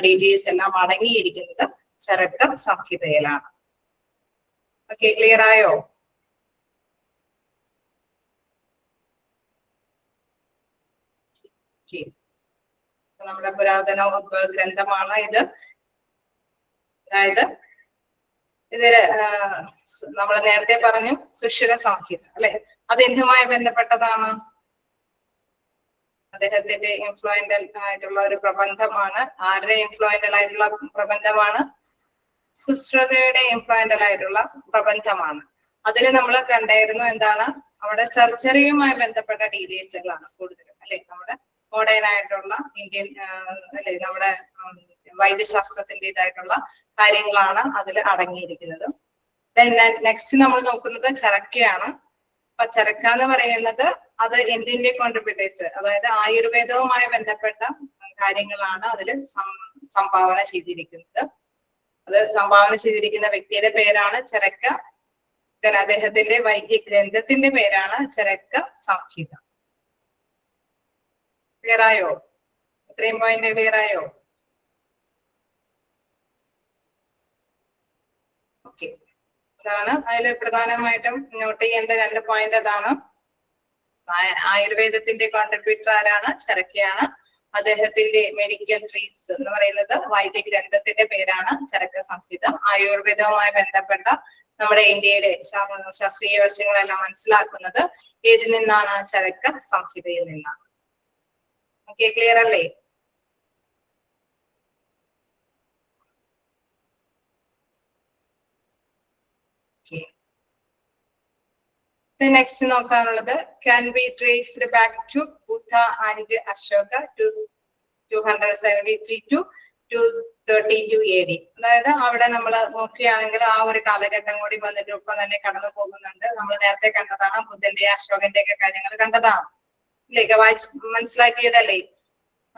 ഡീറ്റെയിൽസ് എല്ലാം അടങ്ങിയിരിക്കുന്നത് ചരക്ക സംഹിതയിലാണ്. ഓക്കെ, ക്ലിയർ ആയോ? നമ്മുടെ പുരാതന ഗ്രന്ഥമാണ് ഇത്. അതായത് ഇതില് നമ്മൾ നേരത്തെ പറഞ്ഞു സുഷിര സംഹിത അല്ലെ, അത് എന്തുമായി ബന്ധപ്പെട്ടതാണ്? അദ്ദേഹത്തിന്റെ ഇൻഫ്ലുവൻ്റൽ ആയിട്ടുള്ള ഒരു പ്രബന്ധമാണ്. ആരുടെ ഇൻഫ്ലുവൻ്റൽ ആയിട്ടുള്ള പ്രബന്ധമാണ്? സുശ്രുതയുടെ ഇൻഫ്ലുവൻ്റൽ ആയിട്ടുള്ള പ്രബന്ധമാണ്. അതിൽ നമ്മൾ കണ്ടായിരുന്നു എന്താണ്, അവിടെ സർജറിയുമായി ബന്ധപ്പെട്ട ഡീറ്റെയിൽസുകളാണ് കൂടുതലും അല്ലെ, നമ്മുടെ മോഡേൺ ആയിട്ടുള്ള ഇന്ത്യൻ അല്ലെ നമ്മുടെ വൈദ്യശാസ്ത്രത്തിൻ്റെതായിട്ടുള്ള കാര്യങ്ങളാണ് അതിൽ അടങ്ങിയിരിക്കുന്നത്. നെക്സ്റ്റ് നമ്മൾ നോക്കുന്നത് ചരക്കയാണ്. അപ്പൊ ചരക്ക എന്ന് പറയുന്നത് അത് എന്തിന്റെ കോൺട്രിബ്യൂട്ടേഴ്സ്, അതായത് ആയുർവേദവുമായി ബന്ധപ്പെട്ട കാര്യങ്ങളാണ് അതിൽ സംഭാവന ചെയ്തിരിക്കുന്നത്. അത് സംഭാവന ചെയ്തിരിക്കുന്ന വ്യക്തിയുടെ പേരാണ് ചരക്ക. അദ്ദേഹത്തിന്റെ വൈദ്യ ഗ്രന്ഥത്തിന്റെ പേരാണ് ചരക്ക സംഹിത. ക്ലിയർ ആയോ? ഇത്രയും പോയിന്റ് ക്ലിയർ ആയോ? ഓക്കെ, അതാണ് അതിൽ പ്രധാനമായിട്ടും നോട്ട് ചെയ്യേണ്ട 2 പോയിന്റ്. അതാണ് ആയുർവേദത്തിന്റെ കോൺട്രിബ്യൂട്ടർ ആരാണ്? ചരക്കയാണ്. അദ്ദേഹത്തിന്റെ മെഡിക്കൽ ട്രീറ്റ്സ് എന്ന് പറയുന്നത് വൈദ്യ ഗ്രന്ഥത്തിന്റെ പേരാണ് ചരക്ക സംഹിത. ആയുർവേദവുമായി ബന്ധപ്പെട്ട നമ്മുടെ ഇന്ത്യയിലെ ശാസ്ത്രീയ വശങ്ങളെല്ലാം മനസ്സിലാക്കുന്നത് ഏതിൽ നിന്നാണ്? ചരക്ക സംഹിതയിൽ നിന്നാണ്. ഓക്കെ, ക്ലിയർ അല്ലേ? നെക്സ്റ്റ് നോക്കാനുള്ളത് can be traced back to Buddha and Ashoka to 273 to 232 AD. അതായത് അവിടെ നമ്മൾ നോക്കുകയാണെങ്കിൽ ആ ഒരു കാലഘട്ടം കൂടി വന്നിട്ട് ഒപ്പം തന്നെ കടന്നു പോകുന്നുണ്ട്. നമ്മൾ നേരത്തെ കണ്ടതാണ്, ബുദ്ധന്റെ അശോകന്റെ ഒക്കെ കാര്യങ്ങൾ കണ്ടതാണ് ഇല്ലേ, വായിച്ച് മനസ്സിലാക്കിയതല്ലേ.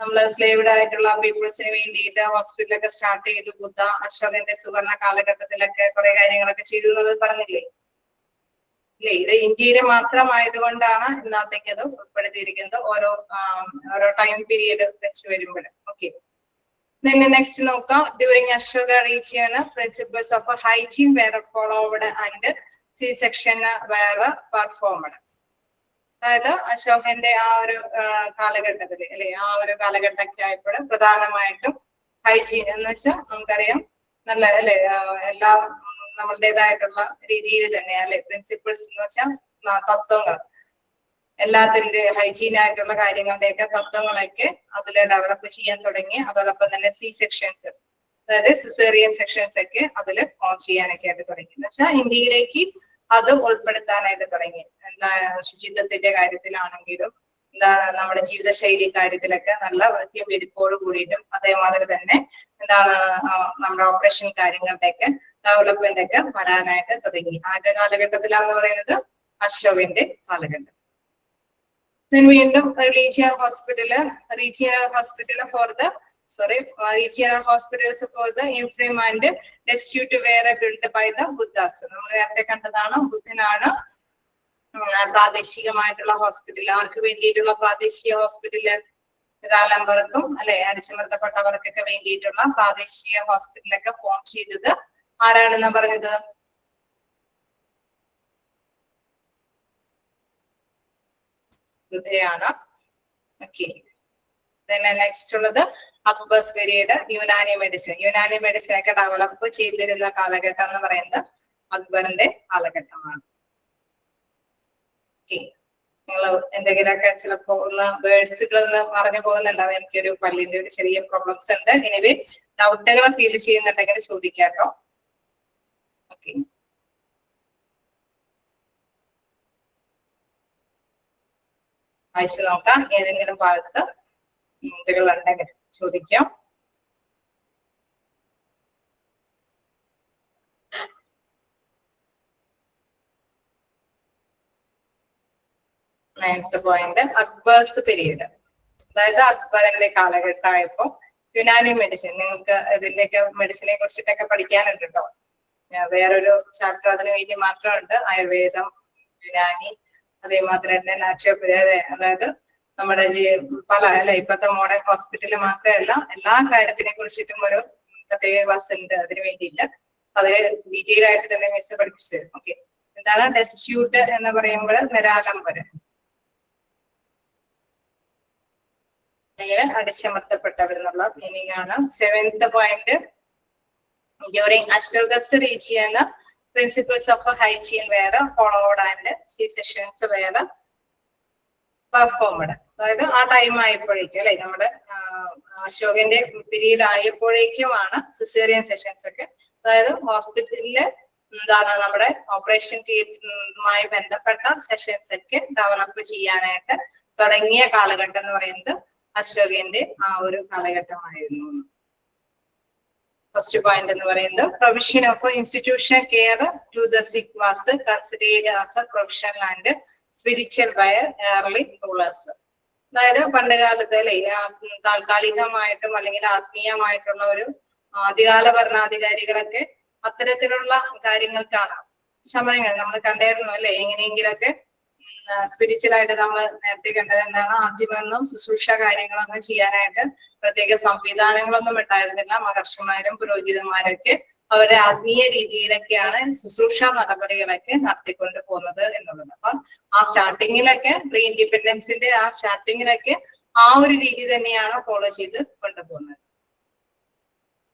നമ്മൾ സ്ലേവ്ഡ് ആയിട്ടുള്ള പീപ്പിൾസിന് വേണ്ടിയിട്ട് ഹോസ്പിറ്റലൊക്കെ സ്റ്റാർട്ട് ചെയ്തു. ബുദ്ധ അശോകന്റെ സുവർണ കാലഘട്ടത്തിലൊക്കെ കുറെ കാര്യങ്ങളൊക്കെ ചെയ്തു പറഞ്ഞില്ലേ ഇല്ലേ. ഇത് ഇന്ത്യയിലെ മാത്രമായതുകൊണ്ടാണ് ഇന്നത്തേക്ക് അത് ഉൾപ്പെടുത്തിയിരിക്കുന്നത്, ഓരോ ടൈം പീരീഡ് വെച്ച് വരുമ്പോൾ. ഓക്കെ, നെക്സ്റ്റ് നോക്കാം. During Ashoka region principles of hygiene were followed and C-section were performed. അതായത് അശോകന്റെ ആ ഒരു കാലഘട്ടത്തിൽ അല്ലെ, ആ ഒരു കാലഘട്ടമൊക്കെ ആയപ്പോൾ പ്രധാനമായിട്ടും ഹൈജീൻ എന്ന് വെച്ചാൽ നമുക്കറിയാം നല്ല അല്ലെ, എല്ലാ നമ്മളുടേതായിട്ടുള്ള രീതിയിൽ തന്നെ അല്ലെ പ്രിൻസിപ്പിൾസ് എന്ന് വെച്ചാൽ തത്വങ്ങൾ എല്ലാത്തിന്റെ ഹൈജീൻ ആയിട്ടുള്ള കാര്യങ്ങളുടെയൊക്കെ തത്വങ്ങളൊക്കെ അതിൽ ഡെവലപ്പ് ചെയ്യാൻ തുടങ്ങി. അതോടൊപ്പം തന്നെ സി സെക്ഷൻസ്, അതായത് സിസേറിയൻ സെക്ഷൻസ് ഒക്കെ അതിൽ ഫോം ചെയ്യാനൊക്കെ ആയിട്ട് തുടങ്ങി. എന്ന് വെച്ചാൽ ഇന്ത്യയിലേക്ക് അത് ഉൾപ്പെടുത്താനായിട്ട് തുടങ്ങി. എന്താ ശുചിത്വത്തിന്റെ കാര്യത്തിലാണെങ്കിലും എന്താണ് നമ്മുടെ ജീവിതശൈലി കാര്യത്തിലൊക്കെ നല്ല വൃത്തിയും വെടിപ്പോട് കൂടിയിട്ടും അതേമാതിരി തന്നെ എന്താണ് നമ്മുടെ ഓപ്പറേഷൻ കാര്യങ്ങളുടെയൊക്കെ ഡെവലപ്മെന്റ് ഒക്കെ വരാനായിട്ട് തുടങ്ങി. ആദ്യ കാലഘട്ടത്തിലാന്ന് പറയുന്നത് അശോകന്റെ കാലഘട്ടത്തിൽ. വീണ്ടും regional hospitals for the infirm and destitute were built by the Buddhas. നമ്മൾ നേരത്തെ കണ്ടതാണ്, ബുദ്ധനാണ് പ്രാദേശികമായിട്ടുള്ള ഹോസ്പിറ്റൽ, ആർക്ക് വേണ്ടിയിട്ടുള്ള പ്രാദേശിക ഹോസ്പിറ്റല്, നിരാലംബർക്കും അല്ലെ അടിച്ചമർത്തപ്പെട്ടവർക്കൊക്കെ വേണ്ടിയിട്ടുള്ള പ്രാദേശിക ഹോസ്പിറ്റലൊക്കെ ഫോം ചെയ്തത് ആരാണെന്ന് പറഞ്ഞത്? ബുദ്ധയാണ്. ഓക്കെ, നെക്സ്റ്റ് ഉള്ളത് അക്ബർസ് പീരീഡ്, യുനാനി മെഡിസിൻ ഒക്കെ ഡെവലപ്പ് ചെയ്തിരുന്ന കാലഘട്ടം എന്ന് പറയുന്നത് അക്ബറിന്റെ കാലഘട്ടമാണ്. ഓക്കെ, നിങ്ങൾ എന്തെങ്കിലുമൊക്കെ ചിലപ്പോ ഒന്ന് വേർഡ്സുകൾ ഒന്ന് പറഞ്ഞു പോകുന്നുണ്ടാവും. എനിക്കൊരു പല്ലിന്റെ ഒരു ചെറിയ പ്രോബ്ലംസ് ഉണ്ട്. എനിവേ ഡൗട്ടുകൾ ഫീൽ ചെയ്യുന്നുണ്ടെങ്കിൽ ചോദിക്കാട്ടോ. ഓക്കെ, വായിച്ചു നോക്കാം. ഏതെങ്കിലും ഭാഗത്ത് എന്തെങ്കിലും ഉണ്ടെങ്കിൽ ചോദിക്കാം. നയൻത്ത് പോയിന്റ്, അക്ബേഴ്സ് പീരീഡ്, അതായത് അക്ബറിന്റെ കാലഘട്ടമായപ്പോ യുനാനി മെഡിസിൻ, നിങ്ങൾക്ക് ഇതിന്റെയൊക്കെ മെഡിസിനെ കുറിച്ചിട്ടൊക്കെ പഠിക്കാനുണ്ട് കേട്ടോ. വേറൊരു ചാപ്റ്റർ അതിന് വേണ്ടി മാത്രമുണ്ട്, ആയുർവേദം, യുനാനി, അതേമാതിരി തന്നെ നാച്ചുറോപ്പതി. അതായത് നമ്മുടെ പല അല്ലെ ഇപ്പോഴത്തെ മോഡേൺ ഹോസ്പിറ്റലിൽ മാത്രമല്ല എല്ലാ കാര്യത്തിനെ കുറിച്ചിട്ടും ഒരു പ്രത്യേക ക്ലാസ് ഉണ്ട് അതിന് വേണ്ടിയിട്ട്. അതിന് ഡീറ്റെയിൽ ആയിട്ട് തന്നെ മിസ് പഠിപ്പിച്ചു തരും. ഓക്കെ, എന്താണ് ഡെസ്റ്റിറ്റ്യൂട്ട് എന്ന് പറയുമ്പോൾ? നിരാലംബര്, അടിച്ചമർത്തപ്പെട്ടവരെന്നുള്ള മീനിങ് ആണ്. Seventh point, during Ashoka's region principles of hygiene were followed and C sessions were performed. അതായത് ആ ടൈം ആയപ്പോഴേക്കും അല്ലെ നമ്മുടെ അശോകന്റെ പീരീഡ് ആയപ്പോഴേക്കുമാണ് സിസേറിയൻ സെഷൻസ് ഒക്കെ, അതായത് ഹോസ്പിറ്റലില് എന്താണ് നമ്മുടെ ഓപ്പറേഷൻ തിയേറ്ററുമായി ബന്ധപ്പെട്ട സെഷൻസ് ഒക്കെ ഡെവലപ്പ് ചെയ്യാനായിട്ട് തുടങ്ങിയ കാലഘട്ടം എന്ന് പറയുന്നത് അശോകന്റെ ആ ഒരു കാലഘട്ടമായിരുന്നു. ഫസ്റ്റ് പോയിന്റ് എന്ന് പറയുന്നത് provision of institution care to the sick was considered as a professional and spiritual by early rulers. അതായത് പണ്ട് കാലത്ത് അല്ലെ താൽക്കാലികമായിട്ടും അല്ലെങ്കിൽ ആത്മീയമായിട്ടുള്ള ഒരു ആദ്യകാല ഭരണാധികാരികളൊക്കെ അത്തരത്തിലുള്ള കാര്യങ്ങൾക്കാണ് ശമനങ്ങൾ നമ്മൾ കണ്ടായിരുന്നു അല്ലെ. എങ്ങനെയെങ്കിലൊക്കെ സ്പിരിച്വൽ ആയിട്ട് നമ്മൾ നേരത്തെ കണ്ടത് എന്താണ്, ആദ്യമൊന്നും ശുശ്രൂഷ കാര്യങ്ങളൊന്നും ചെയ്യാനായിട്ട് പ്രത്യേക സംവിധാനങ്ങളൊന്നും ഉണ്ടായിരുന്നില്ല. മഹർഷിമാരും പുരോഹിതന്മാരൊക്കെ അവരുടെ ആത്മീയ രീതിയിലൊക്കെയാണ് ശുശ്രൂഷ നടപടികളൊക്കെ നടത്തിക്കൊണ്ട് പോകുന്നത് എന്നുള്ളത്. അപ്പൊ ആ സ്റ്റാർട്ടിങ്ങിലൊക്കെ പ്രീ ഇൻഡിപെൻഡൻസിന്റെ ആ സ്റ്റാർട്ടിങ്ങിലൊക്കെ ആ ഒരു രീതി തന്നെയാണ് ഫോളോ ചെയ്ത് കൊണ്ടുപോകുന്നത്.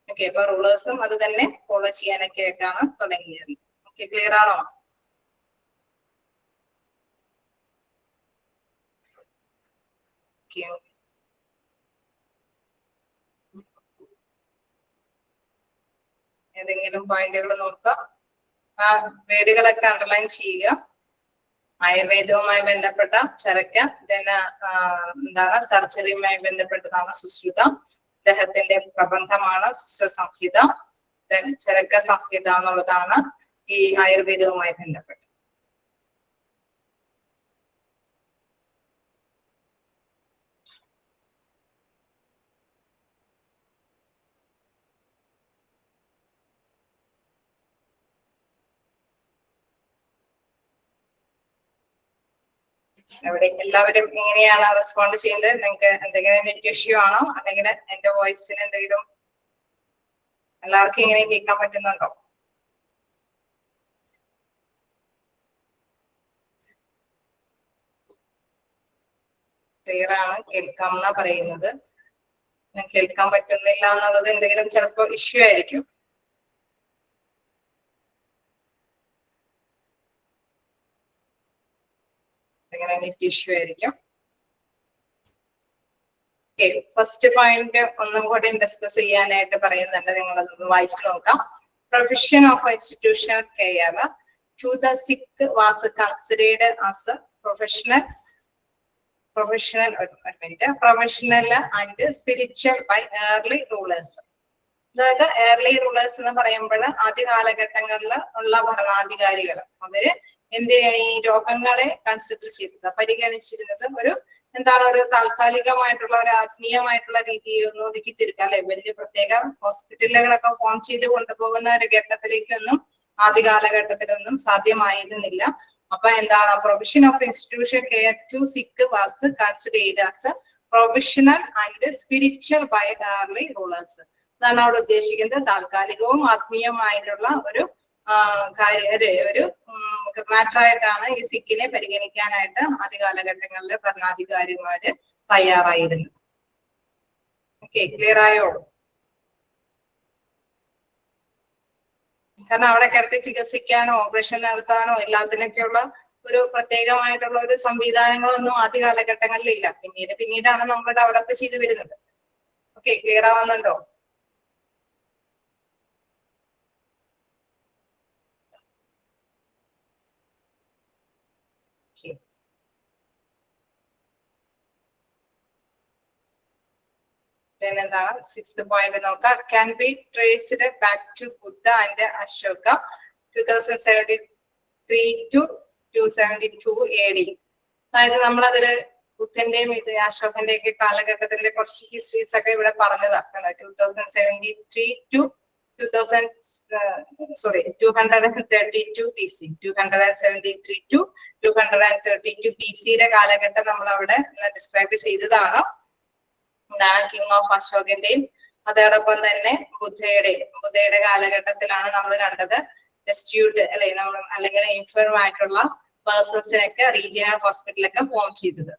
ഓക്കെ, അപ്പൊ റൂളേഴ്സും അത് തന്നെ ഫോളോ ചെയ്യാനൊക്കെ ആയിട്ടാണ് തുടങ്ങിയത്. ഓക്കെ, ക്ലിയർ ആണോ? ഏതെങ്കിലും പോയിന്റുകൾ നോക്കാം. ആ വേർഡുകളൊക്കെ അണ്ടർലൈൻ ചെയ്യുക. ആയുർവേദവുമായി ബന്ധപ്പെട്ട ചരക്ക, എന്താണ് സർജറിയുമായി ബന്ധപ്പെട്ടതാണ് സുശ്രുത, അദ്ദേഹത്തിന്റെ പ്രബന്ധമാണ് സംഹിത, ചരക്ക സംഹിത എന്നുള്ളതാണ് ഈ ആയുർവേദവുമായി ബന്ധപ്പെട്ട. അവിടെ എല്ലാവരും എങ്ങനെയാണ് റെസ്പോണ്ട് ചെയ്യുന്നത്? നിങ്ങൾക്ക് എന്തെങ്കിലും നെറ്റ് ഇഷ്യൂ ആണോ, അല്ലെങ്കിൽ എന്റെ വോയിസിന് എന്തെങ്കിലും എല്ലാവർക്കും ഇങ്ങനെ കേൾക്കാൻ പറ്റുന്നുണ്ടോ? ക്ലിയർ ആണ്, കേൾക്കാം എന്നാ പറയുന്നത്. കേൾക്കാൻ പറ്റുന്നില്ല എന്നുള്ളത് എന്തെങ്കിലും ചിലപ്പോ ഇഷ്യൂ ആയിരിക്കും. നെറ്റ് ഇഷ്യൂ ആയിരിക്കും. ഫസ്റ്റ് പോയിന്റ് ഒന്നും കൂടി ഡിസ്കസ് ചെയ്യാനായിട്ട് പറയുന്നുണ്ട്, നിങ്ങൾ അതൊന്ന് വായിച്ചു നോക്കാം. Provision of institutional care to the sick was considered as a professional and spiritual by early rulers. അതായത് ഏർലി റൂളേഴ്സ് എന്ന് പറയുമ്പോൾ ആദ്യ കാലഘട്ടങ്ങളിൽ ഉള്ള ഭരണാധികാരികൾ അവര് എന്തിനാണ് ഈ രോഗങ്ങളെ കൺസിഡർ ചെയ്തത്, പരിഗണിച്ചിരുന്നത് ഒരു എന്താണ് ഒരു താൽക്കാലികമായിട്ടുള്ള ഒരു ആത്മീയമായിട്ടുള്ള രീതിയിൽ ഒന്ന് ഒതുക്കി തീർക്കുക അല്ലെ. വലിയ പ്രത്യേക ഹോസ്പിറ്റലുകളൊക്കെ ഫോം ചെയ്ത് കൊണ്ടുപോകുന്ന ഒരു ഘട്ടത്തിലേക്കൊന്നും ആദ്യ കാലഘട്ടത്തിലൊന്നും സാധ്യമായിരുന്നില്ല. അപ്പൊ എന്താണ് provision of institution care to sick was considered as a provisional and spiritual by early rulers. അതാണ് അവിടെ ഉദ്ദേശിക്കുന്നത്. താൽക്കാലികവും ആത്മീയമായിട്ടുള്ള ഒരു ഒരു മാറ്ററായിട്ടാണ് ഈ സിക്കിനെ പരിഗണിക്കാനായിട്ട് ആദ്യ കാലഘട്ടങ്ങളിലെ ഭരണാധികാരിമാര് തയ്യാറായിരുന്നത്. ഓക്കെ, ക്ലിയർ ആയോ? കാരണം അവിടെ കിടത്തി ചികിത്സിക്കാനോ ഓപ്പറേഷൻ നടത്താനോ എല്ലാത്തിനൊക്കെയുള്ള ഒരു പ്രത്യേകമായിട്ടുള്ള ഒരു സംവിധാനങ്ങളൊന്നും ആദ്യ കാലഘട്ടങ്ങളിലില്ല. പിന്നീടാണ് നമ്മൾ ഡെവലപ്പ് ചെയ്തു വരുന്നത്. ഓക്കെ, ക്ലിയർ ആവുന്നുണ്ടോ? എന്താണ് സിക്സ്ത് പോയിന്റ് നോക്കാം. Can be traced back to Buddha and Ashoka 2073 to 272 AD. അതായത് നമ്മളതില് ബുദ്ധന്റെയും ഇത് അശോകന്റെ ഒക്കെ കാലഘട്ടത്തിന്റെ കുറച്ച് ഹിസ്റ്ററീസ് ഒക്കെ ഇവിടെ പറഞ്ഞതാണ്. 232 BC, 273 to 232 BCയുടെ കാലഘട്ടം നമ്മൾ അവിടെ ഡിസ്ക്രൈബ് ചെയ്തതാണ്. കിങ് ഓഫ് അശോകന്റെയും അതോടൊപ്പം തന്നെ ബുദ്ധയുടെ കാലഘട്ടത്തിലാണ് നമ്മൾ കണ്ടത് ഡെസ്റ്റിറ്റ്യൂട്ട് അല്ലെ നമ്മൾ അല്ലെങ്കിൽ ഇൻഫേർം ആയിട്ടുള്ള പേഴ്സൺസിനൊക്കെ റീജിയണൽ ഹോസ്പിറ്റലൊക്കെ ഫോം ചെയ്തത്.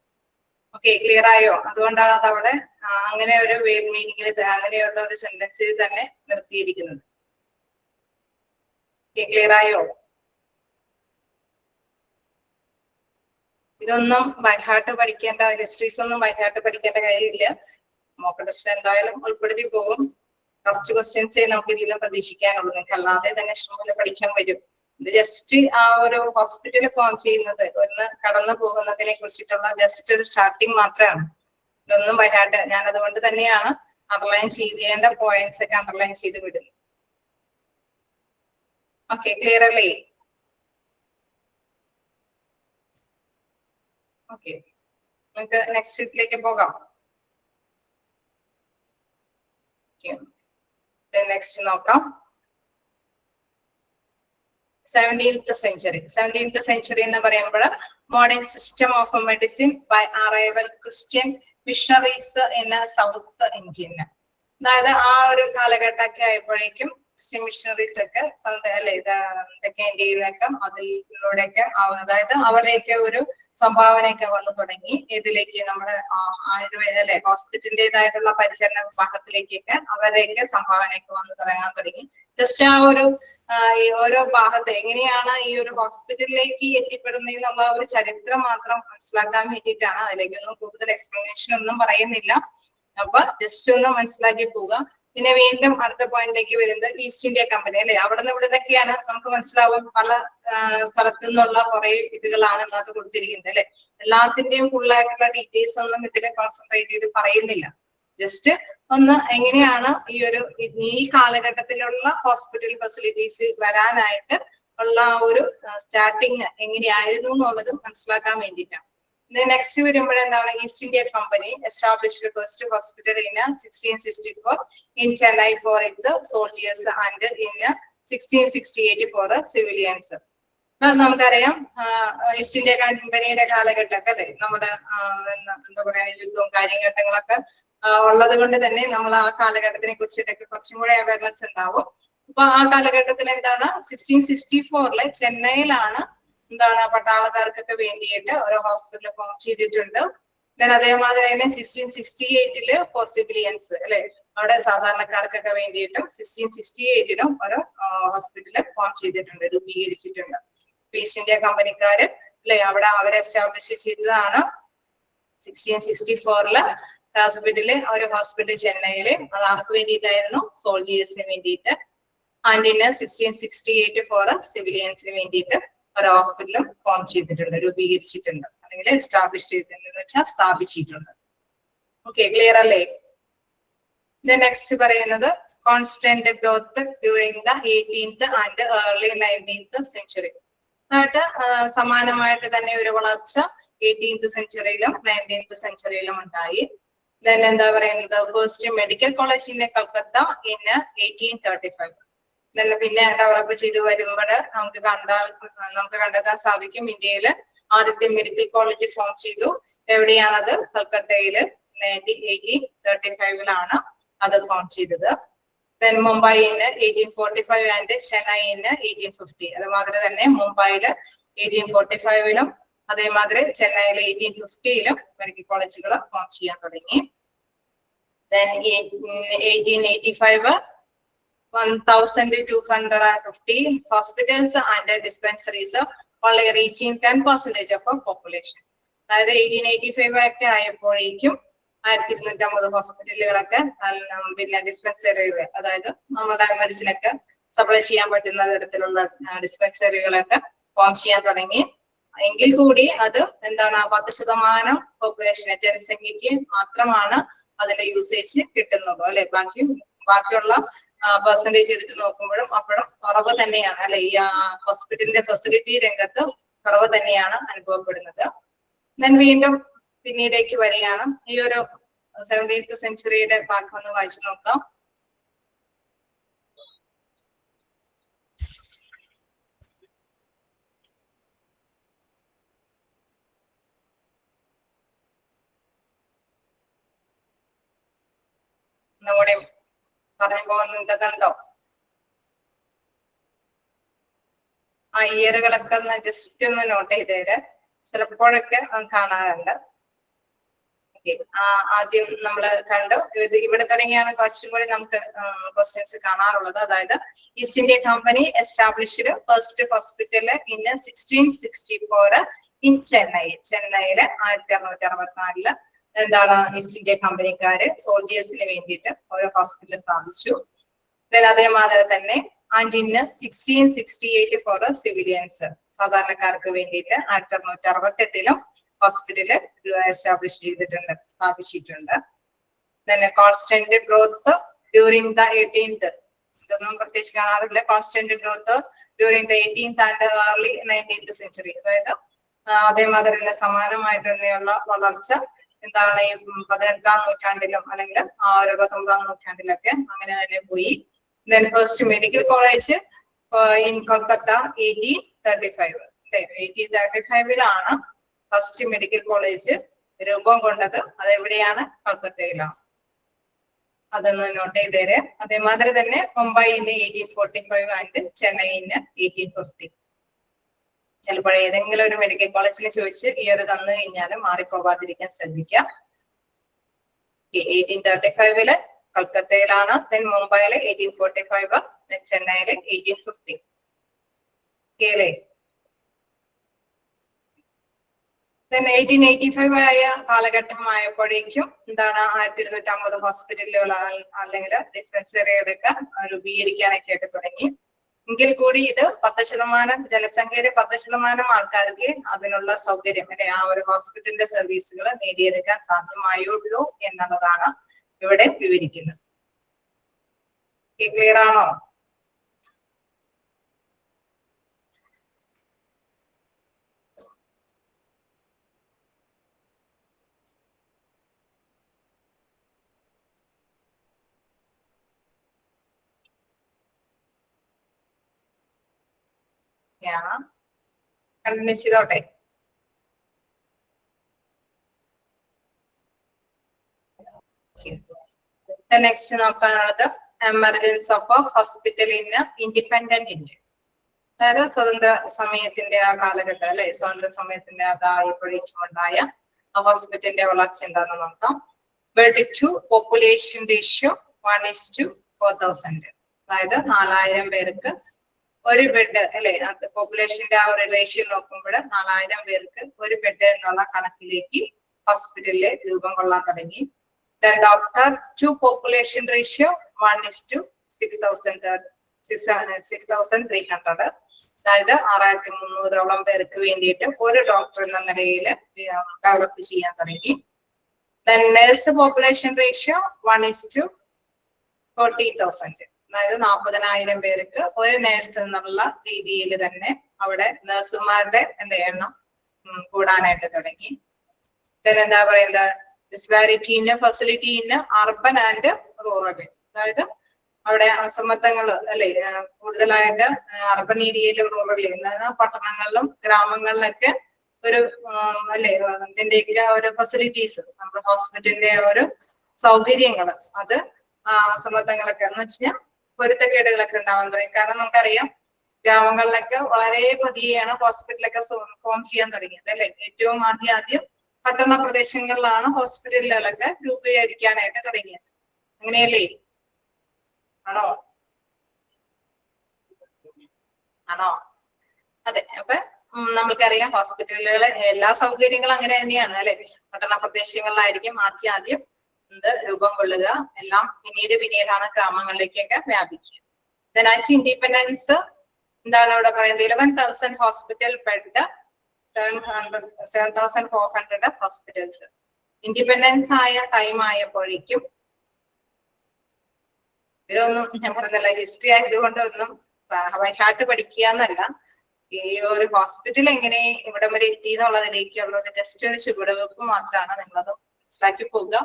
ഓക്കെ, ക്ലിയർ ആയോ? അതുകൊണ്ടാണ് അത് അവിടെ അങ്ങനെ ഒരു മീനിങ്ങിൽ അങ്ങനെയുള്ള ഒരു സെന്റൻസിൽ തന്നെ നിർത്തിയിരിക്കുന്നത്. ക്ലിയർ ആയോ? ഇതൊന്നും ബൈഹാർട്ട് പഠിക്കേണ്ട, ഹിസ്റ്ററീസ് ഒന്നും ബൈഹാർട്ട് പഠിക്കേണ്ട കാര്യമില്ല. മോക്ക് ടെസ്റ്റ് എന്തായാലും ഉൾപ്പെടുത്തി പോകും. കുറച്ച് ക്വസ്റ്റ്യൻസേ നമുക്ക് ഇതിലും പ്രതീക്ഷിക്കാനുള്ളൂ. നിങ്ങൾക്ക് അല്ലാതെ തന്നെ ഇഷ്ടംപോലെ പഠിക്കാൻ വരും. ഇത് ജസ്റ്റ് ആ ഒരു ഹോസ്പിറ്റൽ ഫോം ചെയ്യുന്നത് ഒന്ന് കടന്നു പോകുന്നതിനെ കുറിച്ചിട്ടുള്ള ജസ്റ്റ് ഒരു സ്റ്റാർട്ടിങ് മാത്രമാണ്. ഇതൊന്നും ബൈഹാർട്ട്, ഞാൻ അതുകൊണ്ട് തന്നെയാണ് അണ്ടർലൈൻ ചെയ്യേണ്ട പോയിന്റ്സ് ഒക്കെ അണ്ടർലൈൻ ചെയ്ത് വിടുന്നത്. ഓക്കെ, ക്ലിയർ അല്ലേ? ഓക്കെ, നമുക്ക് നെക്സ്റ്റ് വീക്കിലേക്ക് പോകാം. നെക്സ്റ്റ് നോക്കാം. 17th century എന്ന് പറയുമ്പോൾ modern system of medicine by arrival Christian missionaries in South Indian. അതായത് ആ ഒരു കാലഘട്ടമൊക്കെ ആയപ്പോഴേക്കും ക്രിസ്ത്യൻ മിഷണറീസ് ഒക്കെ അല്ലെ തെക്കേ ഇന്ത്യയിലൊക്കെ അതിലൂടെയൊക്കെ അതായത് അവരുടെയൊക്കെ ഒരു സംഭാവനയൊക്കെ വന്നു തുടങ്ങി. ഇതിലേക്ക് നമ്മുടെ ആയുർവേദ അല്ലെ ഹോസ്പിറ്റലിൻ്റെതായിട്ടുള്ള പരിചരണ വിഭാഗത്തിലേക്കൊക്കെ അവരുടെയൊക്കെ സംഭാവനയൊക്കെ വന്നു തുടങ്ങി. ജസ്റ്റ് ആ ഒരു ഈ ഓരോ ഭാഗത്ത് എങ്ങനെയാണ് ഈ ഒരു ഹോസ്പിറ്റലിലേക്ക് എത്തിപ്പെടുന്നതെന്നുള്ള ഒരു ചരിത്രം മാത്രം മനസ്സിലാക്കാൻ വേണ്ടിയിട്ടാണ്. അതിലേക്കൊന്നും കൂടുതൽ എക്സ്പ്ലനേഷൻ ഒന്നും പറയുന്നില്ല. അപ്പൊ ജസ്റ്റ് ഒന്ന് മനസ്സിലാക്കി പോവുക. പിന്നെ വീണ്ടും അടുത്ത പോയിന്റിലേക്ക് വരുന്നത് ഈസ്റ്റ് ഇന്ത്യ കമ്പനി അല്ലെ. അവിടെ നിന്ന് ഇവിടെ നിന്നൊക്കെയാണ് നമുക്ക് മനസ്സിലാവും. പല സ്ഥലത്തു നിന്നുള്ള കുറെ ഇതുകളാണ് ഇതിനകത്ത് കൊടുത്തിരിക്കുന്നത് അല്ലെ. എല്ലാത്തിന്റെയും ഫുള്ളായിട്ടുള്ള ഡീറ്റെയിൽസ് ഒന്നും ഇതിൽ കോൺസെൻട്രേറ്റ് ചെയ്ത് പറയുന്നില്ല. ജസ്റ്റ് ഒന്ന് എങ്ങനെയാണ് ഈ കാലഘട്ടത്തിലുള്ള ഹോസ്പിറ്റൽ ഫെസിലിറ്റീസ് വരാനായിട്ട് ഉള്ള ഒരു സ്റ്റാർട്ടിങ് എങ്ങനെയായിരുന്നു എന്നുള്ളത് മനസ്സിലാക്കാൻ വേണ്ടിയിട്ടാണ്. നെക്സ്റ്റ് വരുമ്പോഴെന്താണ് East India company established first hospital in 1664 in Chennai for its soldiers and in 1668 for civilians. നമുക്കറിയാം ഈസ്റ്റ് ഇന്ത്യ കമ്പനിയുടെ കാലഘട്ടമൊക്കെ അല്ലെ നമ്മുടെ എന്താ പറയാ യുദ്ധവും കാര്യഘട്ടങ്ങളൊക്കെ ഉള്ളത് കൊണ്ട് തന്നെ നമ്മൾ ആ കാലഘട്ടത്തിനെ കുറിച്ചിട്ടൊക്കെ കുറച്ചും കൂടെ അവയർനെസ് ഉണ്ടാവും. അപ്പൊ ആ കാലഘട്ടത്തിൽ എന്താണ് 1664 ചെന്നൈയിലാണ് എന്താണ് പട്ടാളക്കാർക്കൊക്കെ വേണ്ടിയിട്ട് ഓരോ ഹോസ്പിറ്റൽ ഫോം ചെയ്തിട്ടുണ്ട്. അതേമാതിരി തന്നെ 1668 ഫോർ സിവിലിയൻസ് അല്ലെ അവിടെ സാധാരണക്കാർക്കൊക്കെ വേണ്ടിയിട്ടും 1668 ഓരോ ഹോസ്പിറ്റല് ഫോം ചെയ്തിട്ടുണ്ട്, രൂപീകരിച്ചിട്ടുണ്ട്. ഈസ്റ്റ് ഇന്ത്യ കമ്പനിക്കാര് അല്ലെ? അവിടെ അവർ എസ്റ്റാബ്ലിഷ് ചെയ്തതാണ് 1664 ഹോസ്പിറ്റല്, ഒരു ഹോസ്പിറ്റൽ ചെന്നൈയില്. അത് ആർക്ക് വേണ്ടിയിട്ടായിരുന്നു? സോൾജിയേഴ്സിന് വേണ്ടിയിട്ട്. ആൻഡ് ഇന്ന് 1668 ഫോർ സിവിലിയൻസിന് വേണ്ടിയിട്ട് ഒരു ഹോസ്പിറ്റലും ഫോം ചെയ്തിട്ടുണ്ട്, രൂപീകരിച്ചിട്ടുണ്ട്, അല്ലെങ്കിൽ എസ്റ്റാബ്ലിഷ് ചെയ്തിട്ടുണ്ട് എന്ന് വെച്ചാൽ സ്ഥാപിച്ചിട്ടുണ്ട്. ഓക്കെ, ക്ലിയർ അല്ലേ? നെക്സ്റ്റ് പറയുന്നത് constant growth during the 18th and early 19th century. ആയിട്ട് സമാനമായിട്ട് തന്നെ ഒരു വളർച്ച 18th സെഞ്ചുറിയിലും 19th സെഞ്ചുറിയിലും ഉണ്ടായി. ദെൻ എന്താ പറയുന്നത്, first medical college in Calcutta in 1835. പിന്നെ ഡെവലപ്പ് ചെയ്ത് വരുമ്പോൾ നമുക്ക് കണ്ടെത്താൻ സാധിക്കും ഇന്ത്യയിൽ ആദ്യത്തെ മെഡിക്കൽ കോളേജ് ഫോം ചെയ്തു. എവിടെയാണത്? കൽക്കട്ടയില് 1835 അത് ഫോം ചെയ്തത്. ദെൻ മുംബൈയിന് 1845 ആൻഡ് ചെന്നൈയിന് 1850. അതുമാതിരി തന്നെ മുംബൈയില് 1845 അതേമാതിരി ചെന്നൈയില് 1850 മെഡിക്കൽ കോളേജുകൾ ഫോം ചെയ്യാൻ തുടങ്ങി. Then 1885 1250 hospitals and dispensaries only reaching 10% of population. അതായത് 1885 ഒക്കെ ആയപ്പോഴേക്കും 1250 ഹോസ്പിറ്റലുകളൊക്കെ പിന്നെ ഡിസ്പെൻസറികൾ, അതായത് നമ്മുടെ മെഡിസിനൊക്കെ സപ്ലൈ ചെയ്യാൻ പറ്റുന്ന തരത്തിലുള്ള ഡിസ്പെൻസറികളൊക്കെ ഫോം ചെയ്യാൻ തുടങ്ങി. എങ്കിൽ കൂടി അത് എന്താണ്, 10% പോപ്പുലേഷന്, ജനസംഖ്യക്ക് മാത്രമാണ് അതിന്റെ യൂസേജ് കിട്ടുന്നത് അല്ലെ. ബാക്കിയുള്ള പെർസെന്റേജ് എടുത്ത് നോക്കുമ്പോഴും അപ്പോഴും കുറവ് തന്നെയാണ് അല്ലെ. ഈ ഹോസ്പിറ്റലിന്റെ ഫെസിലിറ്റി രംഗത്ത് കുറവ് തന്നെയാണ് അനുഭവപ്പെടുന്നത്. ഞാൻ വീണ്ടും പിന്നീടേക്ക് വരികയാണ്. ഈ ഒരു 17th സെഞ്ചുറിയുടെ ഭാഗം ഒന്ന് വായിച്ചു നോക്കാം. ഒന്നുകൂടി പറഞ്ഞു പോകുന്നത് കണ്ടോ? ആ ഇയറുകളൊക്കെ ഒന്ന് ജസ്റ്റ് ഒന്ന് നോട്ട് ചെയ്തേര്, ചിലപ്പോഴൊക്കെ കാണാറുണ്ട്. ആദ്യം നമ്മൾ കണ്ടു, ഇവിടെ തുടങ്ങിയാണ് കുറച്ചും കൂടി നമുക്ക് ക്വസ്റ്റ്യൻസ് കാണാറുള്ളത്. അതായത് East India company established first hospital in 1664 in ചെന്നൈയില് 1664 എന്താണ് ഈസ്റ്റ് ഇന്ത്യ കമ്പനിക്കാര് സോൾജിയേഴ്സിന് വേണ്ടിയിട്ട് ഒരു ഹോസ്പിറ്റൽ സ്ഥാപിച്ചു. അതേമാതിരി തന്നെ ആൻഡ് ഇൻ 1668 ഫോർ സിവിലിയൻസ്, സാധാരണക്കാർക്ക് വേണ്ടിയിട്ട് 1668 ഹോസ്പിറ്റല് എസ്റ്റാബ്ലിഷ് ചെയ്തിട്ടുണ്ട്, സ്ഥാപിച്ചിട്ടുണ്ട്. Constant growth during the 18th, ഇതൊന്നും പ്രത്യേകിച്ച് കാണാറില്ല. Constant growth during the 18th and early 19th century, അതായത് അതേമാതിരി തന്നെ സമാനമായിട്ട് തന്നെയുള്ള വളർച്ച എന്താണ് ഈ 18ാം നൂറ്റാണ്ടിലും അല്ലെങ്കിൽ 19ാം നൂറ്റാണ്ടിലൊക്കെ അങ്ങനെ തന്നെ പോയി. Then first medical college in Kolkata 1835 അല്ലെ. 1835 ഫസ്റ്റ് മെഡിക്കൽ കോളേജ് രൂപം കൊണ്ടത്. അതെവിടെയാണ്? കൊൽക്കത്തയിലാണ്. അതൊന്ന് നോട്ട് ചെയ്തേര്. അതേമാതിരി തന്നെ മുംബൈയിന് 1845 ആൻഡ് ചെന്നൈയിന് 1850. ചിലപ്പോൾ ഏതെങ്കിലും ഒരു മെഡിക്കൽ കോളേജിൽ ചോദിച്ച് ഇയർ തന്നു കഴിഞ്ഞാൽ മാറിപ്പോകാതിരിക്കാൻ ശ്രദ്ധിക്കാം. 1835 കൊൽക്കത്തയിലാണ്. ദെൻ മുംബൈയില് 1845, ചെന്നൈയില് 1850. കേരള 1885 ആയ കാലഘട്ടമായപ്പോഴേക്കും എന്താണ് 1250 ഹോസ്പിറ്റലുകൾ അല്ലെങ്കിൽ ഡിസ്പെൻസറികളൊക്കെ രൂപീകരിക്കാനൊക്കെ ആയിട്ട് തുടങ്ങി. എങ്കിൽ കൂടി ഇത് 10% ജനസംഖ്യയുടെ 10% ആൾക്കാർക്ക് അതിനുള്ള സൗകര്യം അല്ലെ ആ ഒരു ഹോസ്പിറ്റലിന്റെ സർവീസുകൾ നേടിയെടുക്കാൻ സാധ്യമായുള്ളൂ എന്നുള്ളതാണ് ഇവിടെ വിവരിക്കുന്നത്. ക്ലിയർ ആണോ? കണ്ടിന്യൂ ചെയ്തോട്ടെ. നെക്സ്റ്റ് നോക്കാനുള്ളത് emergence of hospital in independent India. അതായത് സ്വതന്ത്ര സമയത്തിന്റെ ആ കാലഘട്ടം അല്ലെ, സ്വതന്ത്ര സമയത്തിന്റെ അതായപ്പോഴേക്കും ഉണ്ടായ ഹോസ്പിറ്റലിന്റെ വളർച്ച എന്താണെന്ന് നോക്കാം. ബെഡ് ടു പോപ്പുലേഷൻ റേഷ്യോ 1:4000, അതായത് 4000 പേർക്ക് ഒരു ബെഡ് അല്ലെ, പോപ്പുലേഷന്റെ ആ ഒരു റേഷ്യോ നോക്കുമ്പോൾ 4000 പേർക്ക് ഒരു ബെഡ് എന്നുള്ള കണക്കിലേക്ക് ഹോസ്പിറ്റലിൽ രൂപം കൊള്ളാൻ തുടങ്ങി. ഡോക്ടർ ടു പോപ്പുലേഷൻ റേഷ്യോ 1:6300, അതായത് 6300ഓളം പേർക്ക് വേണ്ടിയിട്ട് ഒരു ഡോക്ടർ എന്ന നിലയിൽ ഡെവലപ്പ് ചെയ്യാൻ തുടങ്ങി. നഴ്സ് പോപ്പുലേഷൻ റേഷ്യോ 1:40,000, അതായത് 40,000 പേർക്ക് ഒരു നേഴ്സ് എന്നുള്ള രീതിയിൽ തന്നെ അവിടെ നഴ്സുമാരുടെ എണ്ണം കൂടാനായിട്ട് തുടങ്ങി. എന്താ പറയുന്നത്, disparity in facility in urban and rural, അതായത് അവിടെ അസമത്വങ്ങൾ അല്ലെ കൂടുതലായിട്ട് അർബൻ ഏരിയയിലും റൂറൽ പട്ടണങ്ങളിലും ഗ്രാമങ്ങളിലൊക്കെ ഒരു അല്ലെ ഇതിന്റെയൊക്കെ ഒരു ഫെസിലിറ്റീസ് നമ്മുടെ ഹോസ്പിറ്റലിന്റെ ഒരു സൗകര്യങ്ങൾ അത് അസമത്വങ്ങളൊക്കെ എന്ന് വെച്ചാൽ പൊരുത്തക്കേടുകളൊക്കെ ഉണ്ടാവാൻ തുടങ്ങി. കാരണം നമുക്കറിയാം ഗ്രാമങ്ങളിലൊക്കെ വളരെ പതിയെയാണ് ഹോസ്പിറ്റലൊക്കെ ഫോം ചെയ്യാൻ തുടങ്ങിയത് അല്ലെ. ഏറ്റവും ആദ്യം പട്ടണ പ്രദേശങ്ങളിലാണ് ഹോസ്പിറ്റലുകളൊക്കെ രൂപീകരിക്കാനായിട്ട് തുടങ്ങിയത്. അങ്ങനെയല്ലേ? ആണോ? അതെ. അപ്പൊ നമ്മൾക്കറിയാം ഹോസ്പിറ്റലുകള് എല്ലാ സൗകര്യങ്ങളും അങ്ങനെ തന്നെയാണ് അല്ലെ. പട്ടണ പ്രദേശങ്ങളിലായിരിക്കും ആദ്യം രൂപം കൊള്ളുക, എല്ലാം പിന്നീടാണ് ഗ്രാമങ്ങളിലേക്കൊക്കെ വ്യാപിക്കുക. അറ്റ് ഇൻഡിപെൻഡൻസ് എന്താണ് ഇവിടെ പറയുന്നത്, 11,000 ഹോസ്പിറ്റൽ ബെഡ്, 7,400 ഹോസ്പിറ്റൽസ്. ഇൻഡിപെൻഡൻസ് ആയ ടൈം ആയപ്പോഴേക്കും ഇതിലൊന്നും ഞാൻ പറഞ്ഞല്ല, ഹിസ്റ്ററി ആയതുകൊണ്ടൊന്നും ഹാർട്ട് പഠിക്കുക എന്നല്ല, ഈ ഒരു ഹോസ്പിറ്റൽ എങ്ങനെ ഇവിടം വരെ എത്തി എന്നുള്ളതിലേക്കുള്ള ഒരു ജസ്റ്റ് ഒരു ചുവടുവെപ്പ് മാത്രമാണ്. നിങ്ങളത് മനസ്സിലാക്കി പോകുക.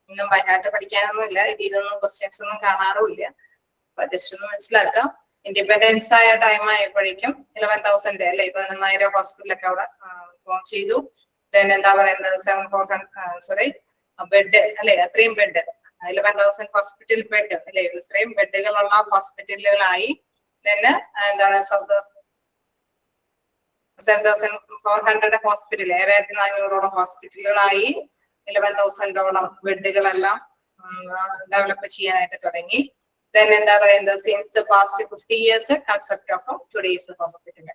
ഒന്നും ബൈഹാർട്ട് പഠിക്കാനൊന്നും ഇല്ല, ഇതിലൊന്നും ക്വസ്റ്റ്യൻസ് ഒന്നും കാണാറുമില്ല. അപ്പൊ ജസ്റ്റ് ഒന്ന് മനസ്സിലാക്കാം. ഇൻഡിപെൻഡൻസ് ആയ ടൈം ആയപ്പോഴേക്കും 11,000 അല്ലെ 11,000 ഹോസ്പിറ്റലൊക്കെ അവിടെ ഫോം ചെയ്തു. എന്താ പറയുന്നത് 7,400 ബെഡ് അല്ലെ, അത്രയും ബെഡ് 11,000 ഹോസ്പിറ്റൽ ബെഡ് അല്ലെ, ഇത്രയും ബെഡുകളുള്ള ഹോസ്പിറ്റലുകളായി. എന്താണ് 7,400 ഹോസ്പിറ്റൽ, 7,400ഓളം ഹോസ്പിറ്റലുകളായി. 11,000ഓളം ബെഡുകളെല്ലാം ഡെവലപ്പ് ചെയ്യാനായിട്ട് തുടങ്ങി. എന്താ പറയുന്നത്, since past 50 years concept of today's hospital,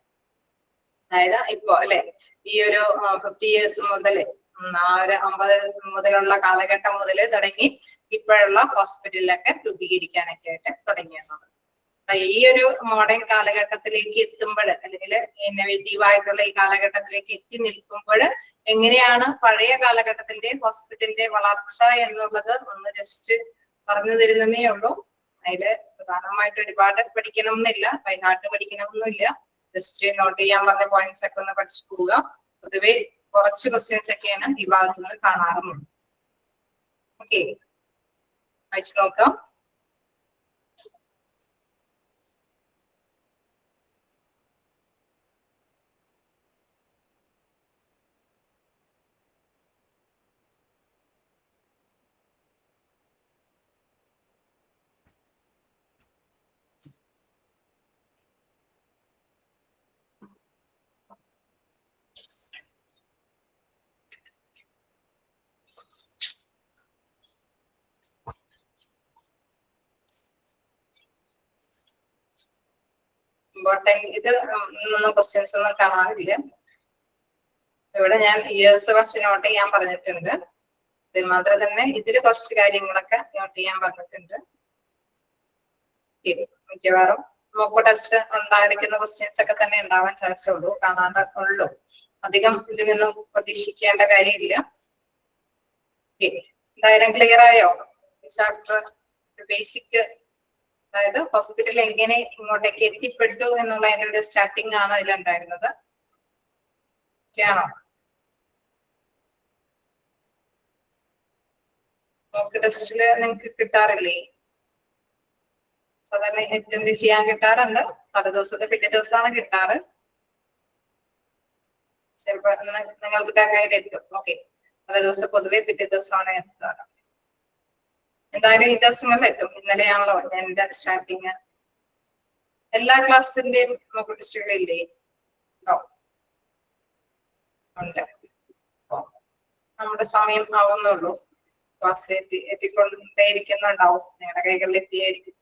അതായത് ഇപ്പോ അല്ലെ ഈ ഒരു 50 years മുതൽ 50 മുതലുള്ള കാലഘട്ടം മുതൽ തുടങ്ങി ഇപ്പോഴുള്ള ഹോസ്പിറ്റലിലൊക്കെ രൂപീകരിക്കാനൊക്കെ ആയിട്ട് തുടങ്ങിയെന്നുള്ളത്. ഈ ഒരു മോഡേൺ കാലഘട്ടത്തിലേക്ക് എത്തുമ്പോൾ അല്ലെങ്കിൽ ഇന്നോവേറ്റീവ് ആയിട്ടുള്ള ഈ കാലഘട്ടത്തിലേക്ക് എത്തി നിൽക്കുമ്പോൾ എങ്ങനെയാണ് പഴയ കാലഘട്ടത്തിന്റെ ഹോസ്പിറ്റലിന്റെ വളർച്ച എന്നുള്ളത് ഒന്ന് ജസ്റ്റ് പറഞ്ഞു തരുന്നതേ ഉള്ളൂ. അതില് പ്രധാനമായിട്ട് ഒരുപാട് പഠിക്കണം എന്നില്ല, ബൈഹാർട്ട് പഠിക്കണം ഒന്നുമില്ല, ജസ്റ്റ് നോട്ട് ചെയ്യാൻ പറഞ്ഞ പോയിന്റ്സ് ഒക്കെ ഒന്ന് പഠിച്ചു പോവുക. പൊതുവെ കുറച്ച് ക്വസ്റ്റ്യൻസ് ഒക്കെയാണ് ഈ ഭാഗത്തു നിന്ന് കാണാറുള്ളത്. ഓക്കെ, വായിച്ചു നോക്കാം. ഇത് ക്വസ്റ്റ്യൻസ് ഒന്നും കാണാറില്ല. ഇവിടെ ഞാൻ ഇയേഴ്സ് കുറച്ച് നോട്ട് ചെയ്യാൻ പറഞ്ഞിട്ടുണ്ട്. ഇതിൽ മാത്രം തന്നെ ഇതില് കുറച്ച് കാര്യങ്ങളൊക്കെ നോട്ട് ചെയ്യാൻ പറഞ്ഞിട്ടുണ്ട്. മിക്കവാറും മോക്ക് ടെസ്റ്റ് ഉണ്ടായിരിക്കുന്ന ക്വസ്റ്റ്യൻസ് ഒക്കെ തന്നെ ഉണ്ടാവാൻ ചാൻസ് ഉള്ളൂ, കാണാനുള്ളൂ. അധികം ഇതിൽ നിന്നും പ്രതീക്ഷിക്കേണ്ട കാര്യമില്ല. എന്തായാലും ക്ലിയർ ആയോ ചാപ്റ്റർ ബേസിക്, അതായത് ഹോസ്പിറ്റലിൽ എങ്ങനെ ഇങ്ങോട്ടേക്ക് എത്തിപ്പെട്ടു എന്നുള്ള അതിന്റെ ഒരു സ്റ്റാർട്ടിംഗ് ആണ് അതിലുണ്ടായിരുന്നത്. ആണോ? മോക്ക് ടെസ്റ്റില് നിങ്ങൾക്ക് കിട്ടാറില്ലേ? സാധാരണ അറ്റൻഡ് ചെയ്യാൻ കിട്ടാറുണ്ട്. തലേ ദിവസത്തെ പിറ്റേ ദിവസമാണ് കിട്ടാറ്. ചിലപ്പോ നിങ്ങൾക്ക് കയ്യിൽ എത്തും. ഓക്കെ, തലേ ദിവസം പൊതുവെ പിറ്റേ ദിവസമാണ് എത്താറ്. എന്തായാലും ഈ ദിവസങ്ങളിൽ എത്തും. ഇന്നലെയാണല്ലോ എന്റെ സ്റ്റാർട്ടിങ്. എല്ലാ ക്ലാസ്സിന്റെയും മോക്ക് ടെസ്റ്റുകളില്ലേ? ഉണ്ട്. നമ്മുടെ സമയം ആവുന്നുള്ളൂ. ക്ലാസ് എത്തിക്കൊണ്ടേയിരിക്കുന്നുണ്ടാവും, നിങ്ങളുടെ കൈകളിൽ എത്തിയായിരിക്കും.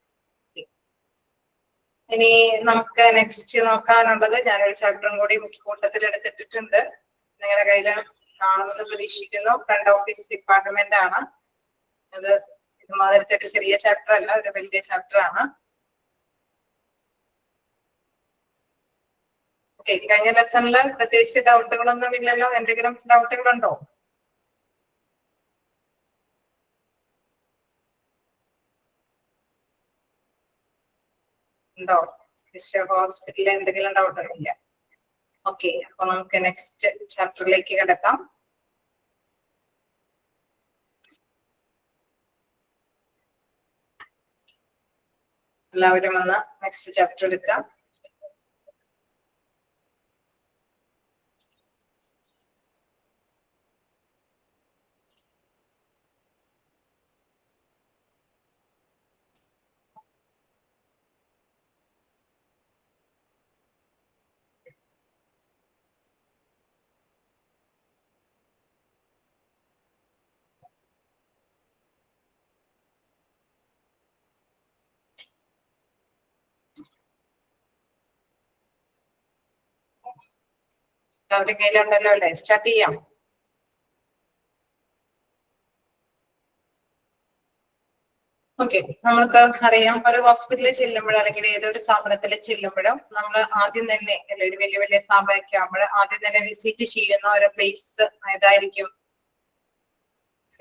ഇനി നമുക്ക് നെക്സ്റ്റ് നോക്കാനുള്ളത് ഞാനൊരു ചാപ്റ്ററും കൂടി കൂട്ടത്തിൽ എടുത്തിട്ടുണ്ട്. നിങ്ങളുടെ കയ്യിൽ കാണുമെന്ന് പ്രതീക്ഷിക്കുന്നു. ഫ്രണ്ട് ഓഫീസ് ഡിപ്പാർട്ട്മെന്റ് ആണ്. അത് ഇതുമാതിരത്തെ ഒരു ചെറിയ ചാപ്റ്റർ അല്ല, ഒരു വലിയ ചാപ്റ്റർ ആണ്. ഓക്കെ, കഴിഞ്ഞ ലെസണില് പ്രത്യേകിച്ച് ഡൗട്ടുകളൊന്നും ഇല്ലല്ലോ? എന്തെങ്കിലും ഡൗട്ടുകളുണ്ടോ? ഉണ്ടോ? ഹോസ്പിറ്റലിൽ എന്തെങ്കിലും ഡൗട്ട് ഇല്ല? ഓക്കെ, അപ്പൊ നമുക്ക് നെക്സ്റ്റ് ചാപ്റ്ററിലേക്ക് കിടക്കാം. എല്ലാവരും വന്ന് നെക്സ്റ്റ് ചാപ്റ്റർ എടുക്കാം. എല്ലാവരുടെ കയ്യിലുണ്ടല്ലോ അല്ലേ? സ്റ്റാർട്ട് ചെയ്യാം. ഓക്കെ, നമ്മൾക്ക് അറിയാം, ഒരു ഹോസ്പിറ്റലിൽ ചെല്ലുമ്പോഴോ അല്ലെങ്കിൽ ഏതൊരു സ്ഥാപനത്തിൽ ചെല്ലുമ്പോഴോ നമ്മൾ ആദ്യം തന്നെ ഒരു വലിയ വലിയ സ്ഥാപനമൊക്കെ ആകുമ്പോൾ ആദ്യം തന്നെ വിസിറ്റ് ചെയ്യുന്ന ഒരു പ്ലേസ് ഏതായിരിക്കും?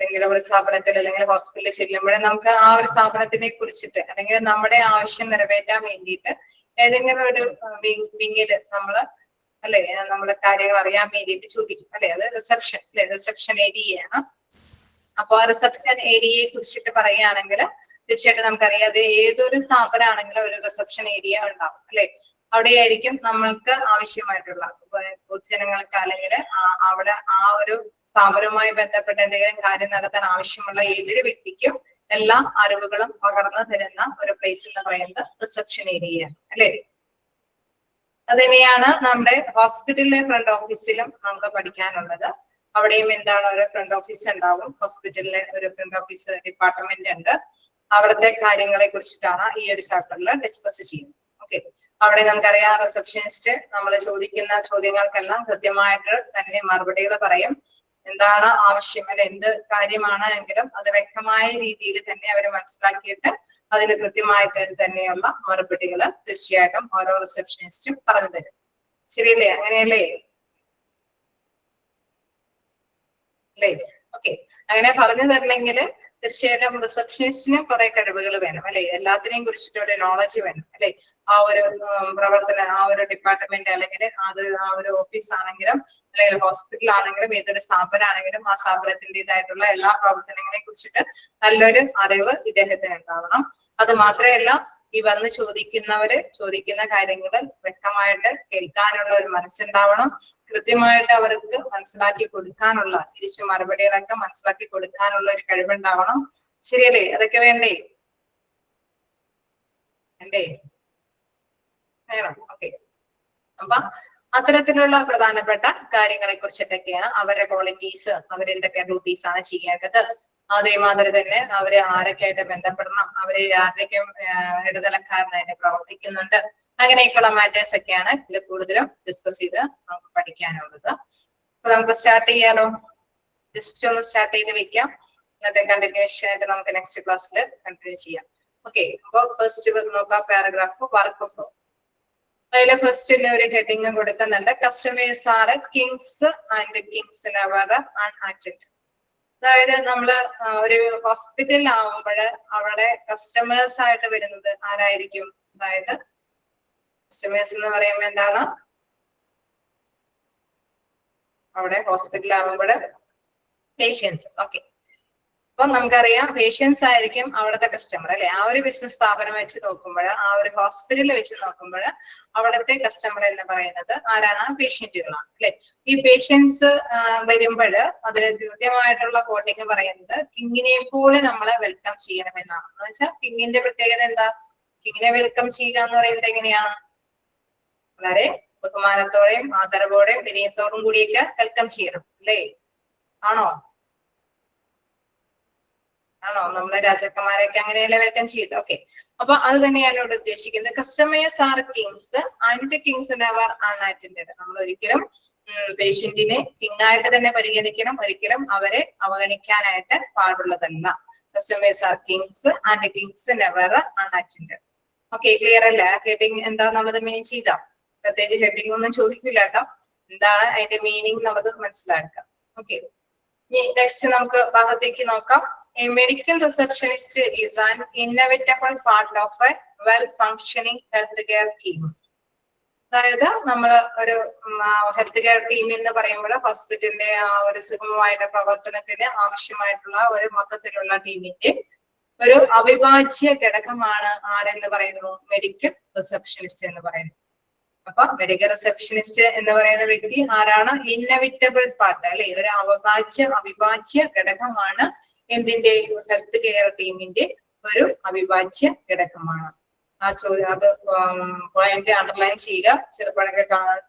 ഏതെങ്കിലും ഒരു സ്ഥാപനത്തിൽ അല്ലെങ്കിൽ ഹോസ്പിറ്റലിൽ ചെല്ലുമ്പോൾ നമുക്ക് ആ ഒരു സ്ഥാപനത്തിനെ കുറിച്ചിട്ട് അല്ലെങ്കിൽ നമ്മുടെ ആവശ്യം നിറവേറ്റാൻ വേണ്ടിയിട്ട് ഏതെങ്കിലും ഒരു വിങ്ങില് നമ്മള് അല്ലെ നമ്മുടെ കാര്യങ്ങൾ അറിയാൻ വേണ്ടിയിട്ട് ചോദിക്കും അല്ലെ? അത് റിസപ്ഷൻ അല്ലെ? റിസപ്ഷൻ ഏരിയയാണ്. അപ്പൊ ആ റിസപ്ഷൻ ഏരിയയെ കുറിച്ചിട്ട് പറയുകയാണെങ്കിൽ തീർച്ചയായിട്ടും നമുക്കറിയാം, അത് ഏതൊരു സ്ഥാപനമാണെങ്കിലും ഒരു റിസപ്ഷൻ ഏരിയ ഉണ്ടാവും അല്ലെ? അവിടെയായിരിക്കും നമ്മൾക്ക് ആവശ്യമായിട്ടുള്ള പൊതുജനങ്ങൾക്ക് അല്ലെങ്കിൽ അവിടെ ആ ഒരു സ്ഥാപനവുമായി ബന്ധപ്പെട്ട എന്തെങ്കിലും കാര്യം നടത്താൻ ആവശ്യമുള്ള ഏതൊരു വ്യക്തിക്കും എല്ലാ അറിവുകളും പകർന്നു തരുന്ന ഒരു പ്ലേസ് എന്ന് പറയുന്നത് റിസപ്ഷൻ ഏരിയ അല്ലെ? അതുതന്നെയാണ് നമ്മുടെ ഹോസ്പിറ്റലിലെ ഫ്രണ്ട് ഓഫീസിലും നമുക്ക് പഠിക്കാനുള്ളത്. അവിടെയും എന്താണ്, ഒരു ഫ്രണ്ട് ഓഫീസ് ഉണ്ടാവും. ഹോസ്പിറ്റലിലെ ഒരു ഫ്രണ്ട് ഓഫീസ് ഡിപ്പാർട്ട്മെന്റ് ഉണ്ട്. അവിടുത്തെ കാര്യങ്ങളെ കുറിച്ചിട്ടാണ് ഈ ഒരു ചാപ്റ്ററിൽ ഡിസ്കസ് ചെയ്യുന്നത്. ഓക്കെ, അവിടെ നമുക്കറിയാം റിസപ്ഷനിസ്റ്റ് നമ്മൾ ചോദിക്കുന്ന ചോദ്യങ്ങൾക്കെല്ലാം കൃത്യമായിട്ട് തന്നെ മറുപടികൾ പറയും. എന്താണ് ആവശ്യം അല്ലെ, എന്ത് കാര്യമാണ് എങ്കിലും അത് വ്യക്തമായ രീതിയിൽ തന്നെ അവർ മനസ്സിലാക്കിയിട്ട് അതിന് കൃത്യമായിട്ട് തന്നെയുള്ള മറുപടികൾ തീർച്ചയായിട്ടും ഓരോ റിസപ്ഷനിസ്റ്റും പറഞ്ഞു തരും. ശരിയല്ലേ? അങ്ങനെയല്ലേ? അല്ലേ? ഓക്കെ, അങ്ങനെ പറഞ്ഞു തരണമെങ്കിൽ തീർച്ചയായിട്ടും റിസപ്ഷനിസ്റ്റിനും കുറെ കഴിവുകൾ വേണം അല്ലെ? എല്ലാത്തിനെയും കുറിച്ചിട്ട് ഒരു നോളജ് വേണം അല്ലെ? ആ ഒരു പ്രവർത്തനം, ആ ഒരു ഡിപ്പാർട്ട്മെന്റ് അല്ലെങ്കിൽ അത് ആ ഒരു ഓഫീസ് ആണെങ്കിലും അല്ലെങ്കിൽ ഹോസ്പിറ്റൽ ആണെങ്കിലും ഏതൊരു സ്ഥാപനമാണെങ്കിലും ആ സ്ഥാപനത്തിൻ്റെതായിട്ടുള്ള എല്ലാ പ്രവർത്തനങ്ങളെ കുറിച്ചിട്ട് നല്ലൊരു അറിവ് ഇദ്ദേഹത്തിന് ഉണ്ടാവണം. അത് മാത്രമല്ല, ഈ വന്ന് ചോദിക്കുന്നവര് ചോദിക്കുന്ന കാര്യങ്ങൾ വ്യക്തമായിട്ട് കേൾക്കാനുള്ള ഒരു മനസ്സുണ്ടാവണം. കൃത്യമായിട്ട് അവർക്ക് മനസ്സിലാക്കി കൊടുക്കാനുള്ള, തിരിച്ചു മറുപടികളൊക്കെ മനസ്സിലാക്കി കൊടുക്കാനുള്ള ഒരു കഴിവുണ്ടാവണം. ശരിയല്ലേ? അതൊക്കെ വേണ്ടേ? വേണ്ടേ? വേണം. ഓക്കെ, അപ്പൊ അത്തരത്തിലുള്ള പ്രധാനപ്പെട്ട കാര്യങ്ങളെ കുറിച്ചിട്ടൊക്കെയാണ് അവരുടെ ക്വാളിറ്റീസ്, അവരെന്തൊക്കെ ഡ്യൂട്ടീസ് ആണ് ചെയ്യേണ്ടത്, അതേമാതിരി തന്നെ അവര് ആരൊക്കെയായിട്ട് ബന്ധപ്പെടണം, അവര് ആരുടെയൊക്കെ ഇടനിലക്കാരനായിട്ട് പ്രവർത്തിക്കുന്നുണ്ട്, അങ്ങനെയൊക്കെയുള്ള മാറ്റേഴ്സ് ഒക്കെയാണ് ഇതിൽ കൂടുതലും ഡിസ്കസ് ചെയ്ത് നമുക്ക് പഠിക്കാനുള്ളത്. അപ്പൊ നമുക്ക് സ്റ്റാർട്ട് ചെയ്യാലോ? ജസ്റ്റ് ഒന്ന് സ്റ്റാർട്ട് ചെയ്ത് വെക്കാം, എന്നിട്ട് കണ്ടിന്യൂഷൻ ആയിട്ട് നമുക്ക് നെക്സ്റ്റ് ക്ലാസ്സിൽ കണ്ടിന്യൂ ചെയ്യാം. ഓക്കെ, അപ്പൊ ഫസ്റ്റ് നോക്കാം പാരഗ്രാഫ് വർക്ക് ഫ്ലോ. അതിലെ ഫസ്റ്റിൽ ഒരു ഹെഡിങ് കൊടുക്കുന്നുണ്ട്, customers are kings and kings never unattend. അതായത് നമ്മള് ഒരു ഹോസ്പിറ്റലിൽ ആവുമ്പോൾ അവിടെ കസ്റ്റമേഴ്സ് ആയിട്ട് വരുന്നത് ആരായിരിക്കും? അതായത് കസ്റ്റമേഴ്സ് എന്ന് പറയുമ്പോൾ എന്താണ്? അവിടെ ഹോസ്പിറ്റലിൽ ആവുമ്പോൾ പേഷ്യൻസ്. ഓക്കെ, അപ്പൊ നമുക്കറിയാം പേഷ്യൻസ് ആയിരിക്കും അവിടുത്തെ കസ്റ്റമർ അല്ലെ? ആ ഒരു ബിസിനസ് സ്ഥാപനം വെച്ച് നോക്കുമ്പോൾ, ആ ഒരു ഹോസ്പിറ്റലിൽ വെച്ച് നോക്കുമ്പോൾ അവിടുത്തെ കസ്റ്റമർ എന്ന് പറയുന്നത് ആരാണ്? പേഷ്യന്റുകളാണ് അല്ലെ? ഈ പേഷ്യൻസ് വരുമ്പോൾ അതിന് കൃത്യമായിട്ടുള്ള കോട്ടിങ് പറയുന്നത് കിങ്ങിനെ പോലെ നമ്മളെ വെൽക്കം ചെയ്യണമെന്നാണ്. എന്ന് വെച്ചാൽ കിങ്ങിന്റെ പ്രത്യേകത എന്താ? കിങ്ങിനെ വെൽക്കം ചെയ്യുക എന്ന് പറയുന്നത് എങ്ങനെയാണ്? വളരെ ബഹുമാനത്തോടെയും ആദരവോടെയും വിനയത്തോടും കൂടിയൊക്കെ വെൽക്കം ചെയ്യണം അല്ലേ? ആണോ? ആണോ? നമ്മളെ രാജാക്കന്മാരൊക്കെ അങ്ങനെയല്ലേ വെൽക്കം ചെയ്ത്. ഓക്കെ, അപ്പൊ അത് തന്നെയാണ് ഇവിടെ ഉദ്ദേശിക്കുന്നത്. Customers are kings and kings never unattended. നമ്മൾ ഒരിക്കലും പേഷ്യന്റിനെ കിങ് ആയിട്ട് തന്നെ പരിഗണിക്കണം, ഒരിക്കലും അവരെ അവഗണിക്കാനായിട്ട് പാടുള്ളതല്ല. Customers are kings and kings never unattended. Okay, clear അല്ലേ? ഹെഡിങ് എന്താന്നുള്ളത് മീൻ ചെയ്താ പ്രത്യേകിച്ച് ഹെഡിങ് ഒന്നും ചോദിക്കില്ല കേട്ടോ. എന്താണ് അതിന്റെ മീനിങ് എന്നുള്ളത് മനസ്സിലാക്കുക. ഓക്കെ, നെക്സ്റ്റ് നമുക്ക് ഭാഗത്തേക്ക് നോക്കാം. A medical receptionist is an inevitable part of a well-functioning healthcare team. അതായത് നമ്മൾ ഒരു ഹെൽത്ത് കെയർ ടീം എന്ന് പറയുമ്പോൾ ഹോസ്പിറ്റലിന്റെ ആ ഒരു സുഗമമായിട്ട് പ്രവർത്തനത്തിന് ആവശ്യമായിട്ടുള്ള ഒരു മൊത്തത്തിലുള്ള ടീമിന്റെ ഒരു അവിഭാജ്യ ഘടകമാണ് ആരെന്ന് പറയുന്നു? മെഡിക്കൽ റിസപ്ഷനിസ്റ്റ് എന്ന് പറയുന്നത്. അപ്പൊ മെഡിക്കൽ റിസപ്ഷനിസ്റ്റ് എന്ന് പറയുന്ന വ്യക്തി ആരാണ്? ഇന്നവിറ്റബിൾ പാർട്ട് അല്ലെ, ഒരു അവിഭാജ്യ ഘടകമാണ്. എന്തിന്റെ? ഹെൽത്ത് കെയർ ടീമിന്റെ ഒരു അവിഭാജ്യ ഘടകമാണ്. ആ ചോദ്യം അത് പോയിന്റ് അണ്ടർലൈൻ ചെയ്യുക. ചെറുപ്പഴൊക്കെ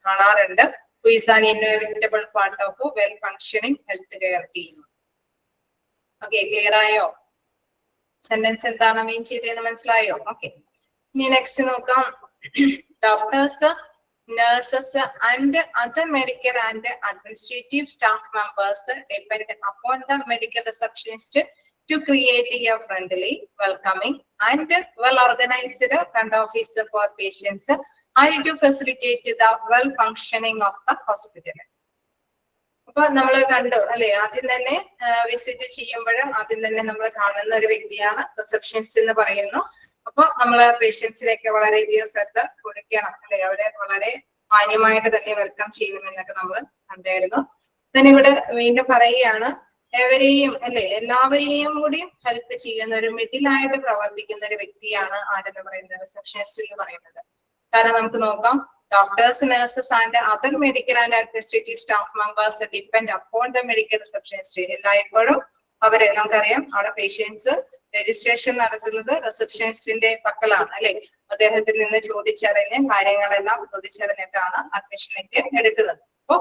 കാണാറുണ്ട്. Who is an inevitable part of a well functioning health care team? Okay, clear ആയോ? സെന്റൻസ് എന്താണ് മീൻ ചെയ്തതെന്ന് മനസ്സിലായോ? ഓക്കെ, ഇനി നെക്സ്റ്റ് നോക്കാം. Doctors, nurses and other medical and administrative staff members depend upon the medical receptionist to create a friendly, welcoming and well-organized front office for patients and to facilitate the well functioning of the hospital. അപ്പൊ നമ്മൾ കണ്ടു അല്ലെ, ആദ്യം തന്നെ visit ചെയ്യുമ്പോൾ ആദ്യം തന്നെ നമ്മൾ കാണുന്ന ഒരു വ്യക്തിയാണ് റിസപ്ഷനിസ്റ്റ് എന്ന് പറയുന്നു. അപ്പൊ നമ്മള് പേഷ്യൻസിലേക്ക് വളരെയധികം ശ്രദ്ധ കൊടുക്കണം അല്ലെ, അവരെ വളരെ മാന്യമായിട്ട് തന്നെ വെൽക്കം ചെയ്യണമെന്നൊക്കെ നമ്മൾ കണ്ടായിരുന്നു. then ഇവിടെ വീണ്ടും പറയുകയാണ്, എവരെയും അല്ലെ എല്ലാവരെയും കൂടി ഹെൽപ്പ് ചെയ്യുന്ന ഒരു മിഡിലായിട്ട് പ്രവർത്തിക്കുന്ന ഒരു വ്യക്തിയാണ് ആരെന്ന് പറയുന്നത്? റിസപ്ഷനിസ്റ്റ് എന്ന് പറയുന്നത്. കാരണം നമുക്ക് നോക്കാം, doctors, nurses and other medical and administrative staff members depend upon the medical receptionist. എല്ലായ്പ്പോഴും അവരെ നമുക്കറിയാം, അവിടെ പേഷ്യൻസ് രജിസ്ട്രേഷൻ നടത്തുന്നത് റിസപ്ഷനിസ്റ്റിന്റെ പക്കലാണ് അല്ലെ. അദ്ദേഹത്തിൽ നിന്ന് ചോദിച്ചറിഞ്ഞ് കാര്യങ്ങളെല്ലാം ചോദിച്ചറിഞ്ഞിട്ടാണ് അഡ്മിഷനിലേക്ക് എടുക്കുന്നത്. അപ്പൊ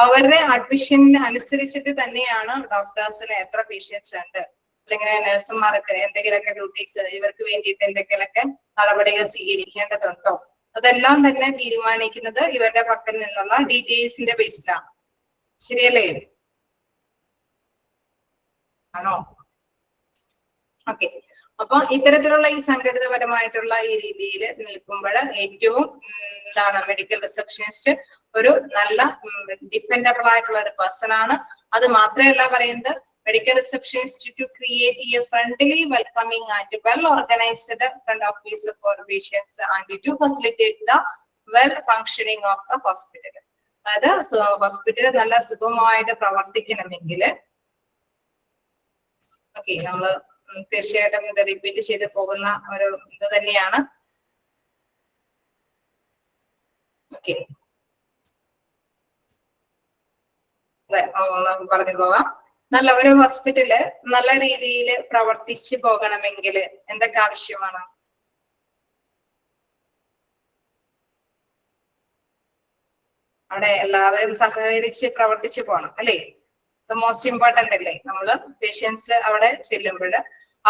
അവരുടെ അഡ്മിഷന് അനുസരിച്ചിട്ട് തന്നെയാണ് ഡോക്ടേഴ്സിന് എത്ര പേഷ്യൻസ് ഉണ്ട്, അല്ലെങ്കിൽ നഴ്സുമാർക്ക് എന്തെങ്കിലുമൊക്കെ ഡ്യൂട്ടീസ് ഇവർക്ക് വേണ്ടിയിട്ട് എന്തെങ്കിലുമൊക്കെ നടപടികൾ സ്വീകരിക്കേണ്ടതുണ്ടോ, അതെല്ലാം തന്നെ തീരുമാനിക്കുന്നത് ഇവരുടെ പക്കൽ നിന്നുള്ള ഡീറ്റെയിൽസിന്റെ ബേസിലാണ്. ശരിയല്ലേ? ആണോ? ഓക്കെ, അപ്പൊ ഇത്തരത്തിലുള്ള ഈ സംഘടിതപരമായിട്ടുള്ള ഈ രീതിയിൽ നിൽക്കുമ്പോൾ ഏറ്റവും എന്താണ് മെഡിക്കൽ റിസപ്ഷനിസ്റ്റ് ഒരു നല്ല ഡിപ്പെൻഡബിൾ ആയിട്ടുള്ള ഒരു പേഴ്സൺ ആണ്. അത് മാത്രമല്ല പറയുന്നത്, medical receptionist to create a friendly, welcoming and well organised front office for patients and to facilitate the well functioning of the hospital. അതായത് ഹോസ്പിറ്റൽ നല്ല സുഗമമായിട്ട് പ്രവർത്തിക്കണമെങ്കിൽ ഓക്കെ, നമ്മള് തീർച്ചയായിട്ടും ഇത് റിപ്പീറ്റ് ചെയ്ത് പോകുന്ന ഒരു ഇത് തന്നെയാണ്. ഓക്കെ, പറഞ്ഞു പോവാം. നല്ല ഒരു ഹോസ്പിറ്റല് നല്ല രീതിയിൽ പ്രവർത്തിച്ചു പോകണമെങ്കിൽ എന്തൊക്കെ ആവശ്യമാണ്? അവിടെ എല്ലാവരും സഹകരിച്ച് പ്രവർത്തിച്ചു പോകണം അല്ലേ? മോസ്റ്റ് ഇമ്പോർട്ടന്റ് അല്ലേ? നമ്മള് പേഷ്യൻസ് അവിടെ ചെല്ലുമ്പോൾ